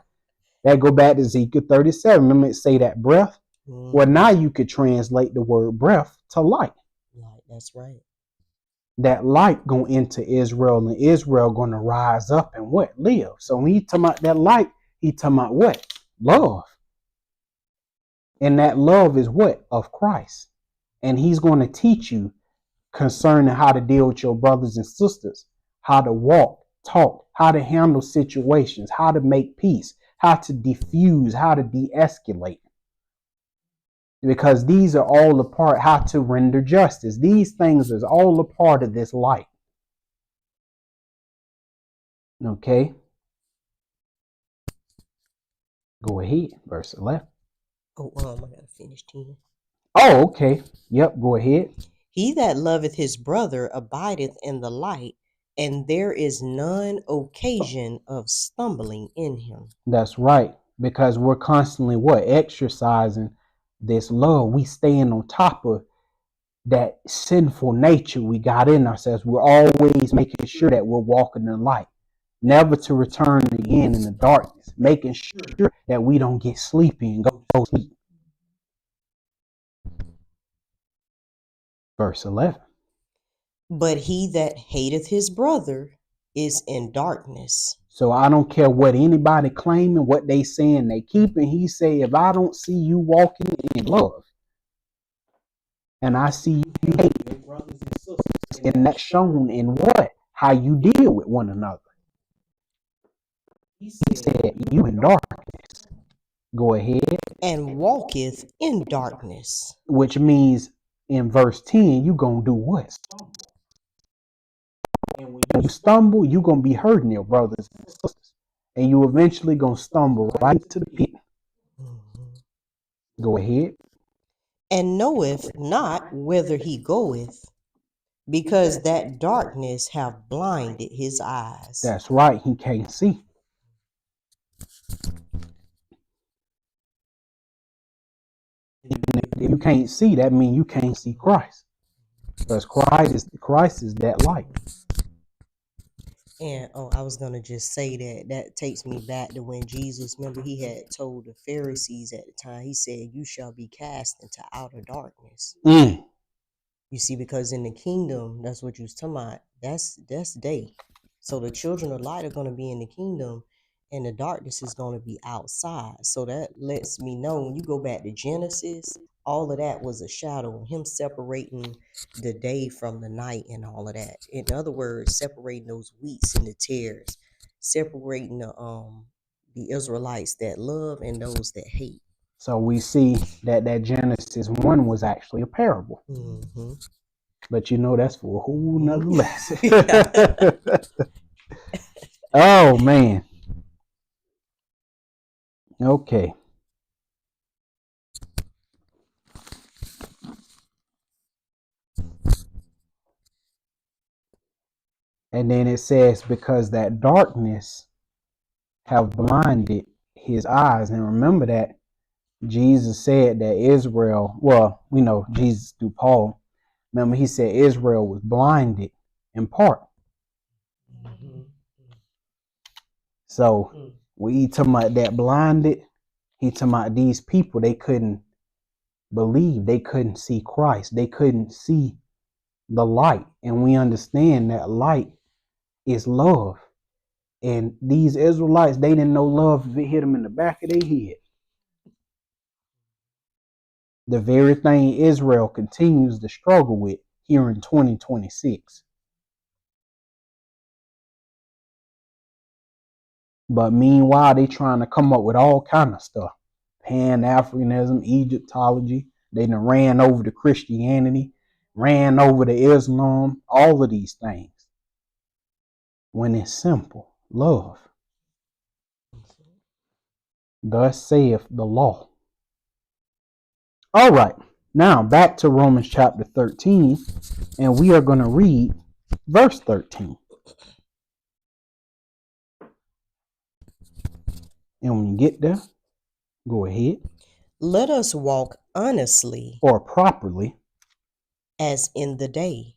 That go back to Ezekiel 37. Remember it say that breath? Well, now you could translate the word breath to light. Light, that's right. That light going into Israel, and Israel going to rise up and what? Live. So when he talking about that light, he talking about what? Love. And that love is what? Of Christ. And he's going to teach you concerning how to deal with your brothers and sisters, how to walk, talk, how to handle situations, how to make peace, how to diffuse, how to de-escalate. Because these are all a part, how to render justice. These things is all a part of this light. Okay. Go ahead, verse 11. I gotta finish 10. Oh, okay. Yep, go ahead. He that loveth his brother abideth in the light, and there is none occasion of stumbling in him. That's right. Because we're constantly what? Exercising this love. We staying on top of that sinful nature we got in ourselves. We're always making sure that we're walking in light, never to return again in the darkness, making sure that we don't get sleepy and go to sleep. Verse 11. But he that hateth his brother is in darkness. So I don't care what anybody claiming, what they saying they keeping. He say, if I don't see you walking in love, and I see you hate your brothers and sisters, and that's shown in what? How you deal with one another. He He said, you in darkness. Go ahead. and walketh in darkness. Which means in verse 10, you going to do what? stumble. And when When you stumble, you going to be hurting your brothers and sisters. And you eventually going to stumble right to the pit. Go ahead. And knoweth not whither he goeth, because that darkness have blinded his eyes. That's right. He can't see. And if you can't see, that means you can't see Christ. Because Christ is that light. And I was gonna just say that takes me back to when Jesus, remember, he had told the Pharisees at the time, he said, you shall be cast into outer darkness. Mm. You see, because in the kingdom, that's what you was talking about, that's day. So the children of light are gonna be in the kingdom, and the darkness is gonna be outside. So that lets me know, when you go back to Genesis, all of that was a shadow of him separating the day from the night and all of that. In other words, separating those wheats and the tares, separating the Israelites that love and those that hate. So we see that Genesis 1 was actually a parable. Mm-hmm. But you know, that's for a whole nother lesson. Oh, man. Okay. And then it says, because that darkness have blinded his eyes. And remember that Jesus said that Israel, well, we know Jesus through Paul. Remember, he said Israel was blinded in part. Mm-hmm. So we talking about that blinded. He talking about these people, they couldn't believe, they couldn't see Christ, they couldn't see the light. And we understand that light is love. And these Israelites, they didn't know love if it hit them in the back of their head. The very thing Israel continues to struggle with here in 2026. But meanwhile, they trying to come up with all kind of stuff. Pan-Africanism, Egyptology. They done ran over the Christianity, ran over the Islam, all of these things. When it's simple, love. Thus saith the law. All right, now back to Romans chapter 13, and we are going to read verse 13. And when you get there, go ahead. Let us walk honestly, or properly, as in the day,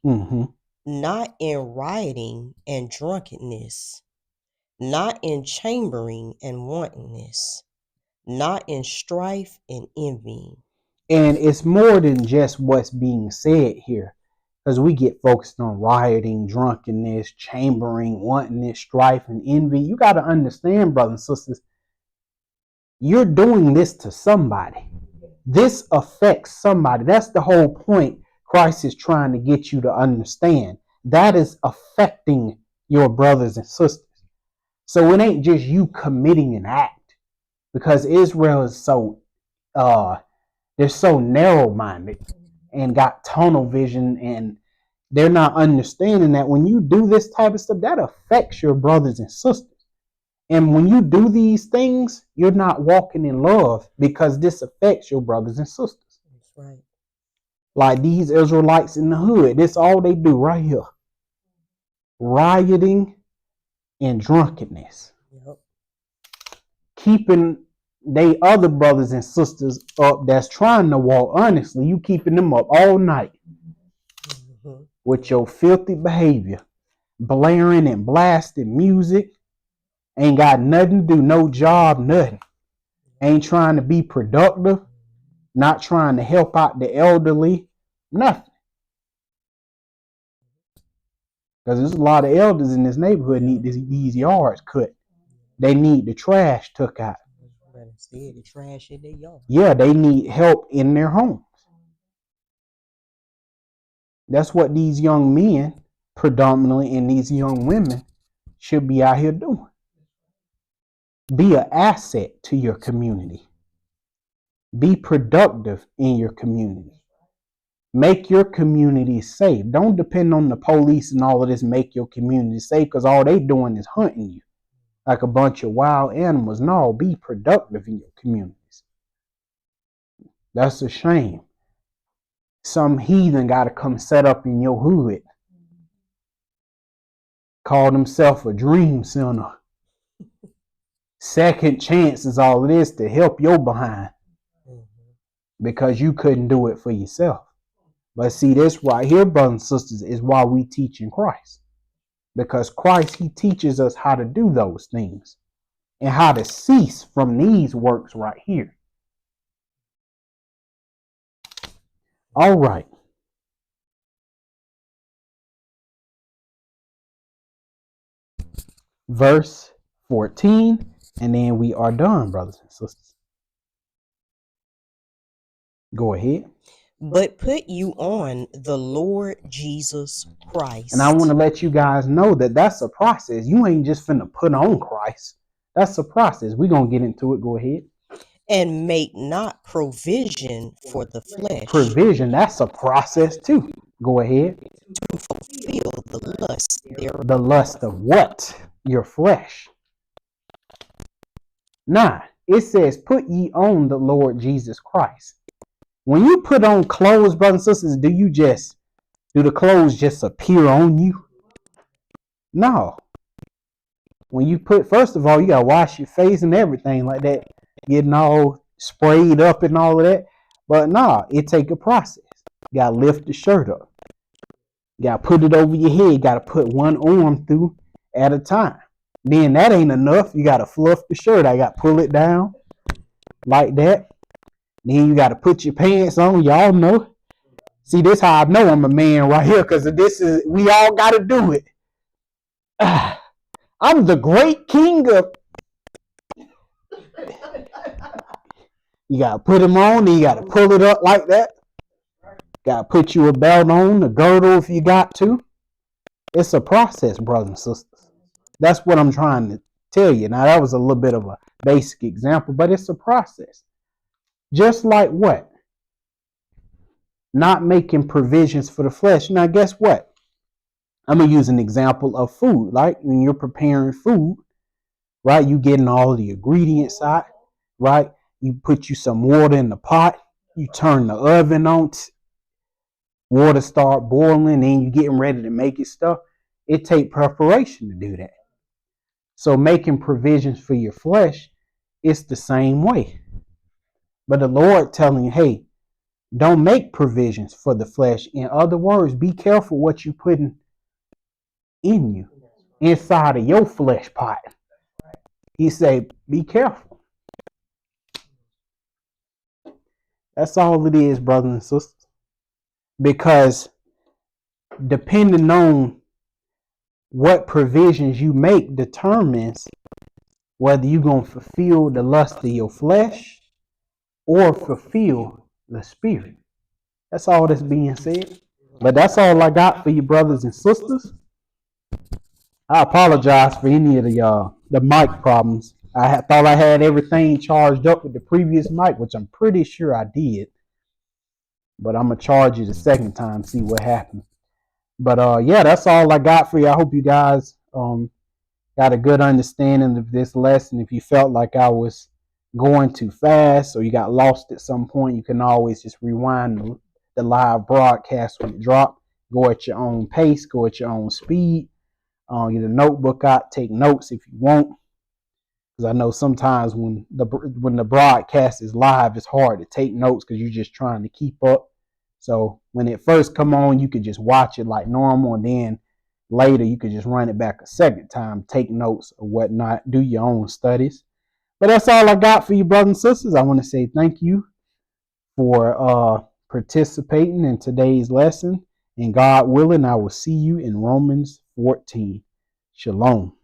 not in rioting and drunkenness, not in chambering and wantonness, not in strife and envying. And it's more than just what's being said here, because we get focused on rioting, drunkenness, chambering, wantonness, strife, and envy. You got to understand, brothers and sisters, you're doing this to somebody. This affects somebody. That's the whole point Christ is trying to get you to understand. That is affecting your brothers and sisters. So it ain't just you committing an act, because Israel is so they're so narrow-minded and got tunnel vision, and they're not understanding that when you do this type of stuff, that affects your brothers and sisters. And when you do these things, you're not walking in love, because this affects your brothers and sisters. That's right. Like these Israelites in the hood, this all they do right here. Rioting and drunkenness. Yep. Keeping they other brothers and sisters up that's trying to walk honestly, you keeping them up all night with your filthy behavior, blaring and blasting music, ain't got nothing to do, no job, nothing. Ain't trying to be productive, not trying to help out the elderly, nothing. Because there's a lot of elders in this neighborhood need these yards cut. They need the trash took out. Instead, the trash in their yard. Yeah, they need help in their homes. That's what these young men, predominantly, and these young women should be out here doing. Be an asset to your community. Be productive in your community. Make your community safe. Don't depend on the police and all of this make your community safe, because all they doing is hunting you like a bunch of wild animals. No, be productive in your communities. That's a shame. Some heathen got to come set up in your hood, call themselves a dream center. Second chance is all it is to help your behind, because you couldn't do it for yourself. But see, this right here, brothers and sisters, is why we teach in Christ. Because Christ, he teaches us how to do those things and how to cease from these works right here. All right. Verse 14, and then we are done, brothers and sisters. Go ahead. But put you on the Lord Jesus Christ. And I want to let you guys know that that's a process. You ain't just finna put on Christ. That's a process. We're going to get into it. Go ahead. And make not provision for the flesh. Provision, that's a process too. Go ahead. To fulfill the lust thereof. The lust of what? Your flesh. Nah, it says, put ye on the Lord Jesus Christ. When you put on clothes, brothers and sisters, do the clothes just appear on you? No. When you first of all, you got to wash your face and everything like that, getting all sprayed up and all of that. But nah, it take a process. You got to lift the shirt up. You got to put it over your head. You got to put one arm through at a time. Then that ain't enough. You got to fluff the shirt. I got to pull it down like that. Then you got to put your pants on. Y'all know. See, this how I know I'm a man right here, because we all got to do it. I'm the great king of. You got to put them on, then you got to pull it up like that. Got to put you a belt on, a girdle if you got to. It's a process, brothers and sisters. That's what I'm trying to tell you. Now, that was a little bit of a basic example, but it's a process. Just like what? Not making provisions for the flesh. Now, guess what? I'm going to use an example of food. Like when you're preparing food, right? You getting all the ingredients out, right? You put you some water in the pot. You turn the oven on. Water start boiling, and you getting ready to make it stuff. It take preparation to do that. So making provisions for your flesh, it's the same way. But the Lord telling you, hey, don't make provisions for the flesh. In other words, be careful what you putting in you, inside of your flesh pot. He say, be careful. That's all it is, brothers and sisters. Because depending on what provisions you make determines whether you're going to fulfill the lust of your flesh or fulfill the spirit. That's all that's being said. But that's all I got for you, brothers and sisters. I apologize for any of the mic problems. I thought I had everything charged up with the previous mic, which I'm pretty sure I did. But I'm going to charge you the second time, see what happens. But yeah, that's all I got for you. I hope you guys got a good understanding of this lesson. If you felt like I was going too fast or you got lost at some point, you can always just rewind the live broadcast when it drops. Go at your own pace, go at your own speed. Get a notebook out, take notes if you want. Because I know sometimes when the broadcast is live, it's hard to take notes because you're just trying to keep up. So when it first come on, you could just watch it like normal, and then later you could just run it back a second time, take notes or whatnot, do your own studies. But that's all I got for you, brothers and sisters. I want to say thank you for participating in today's lesson. And God willing, I will see you in Romans 14. Shalom.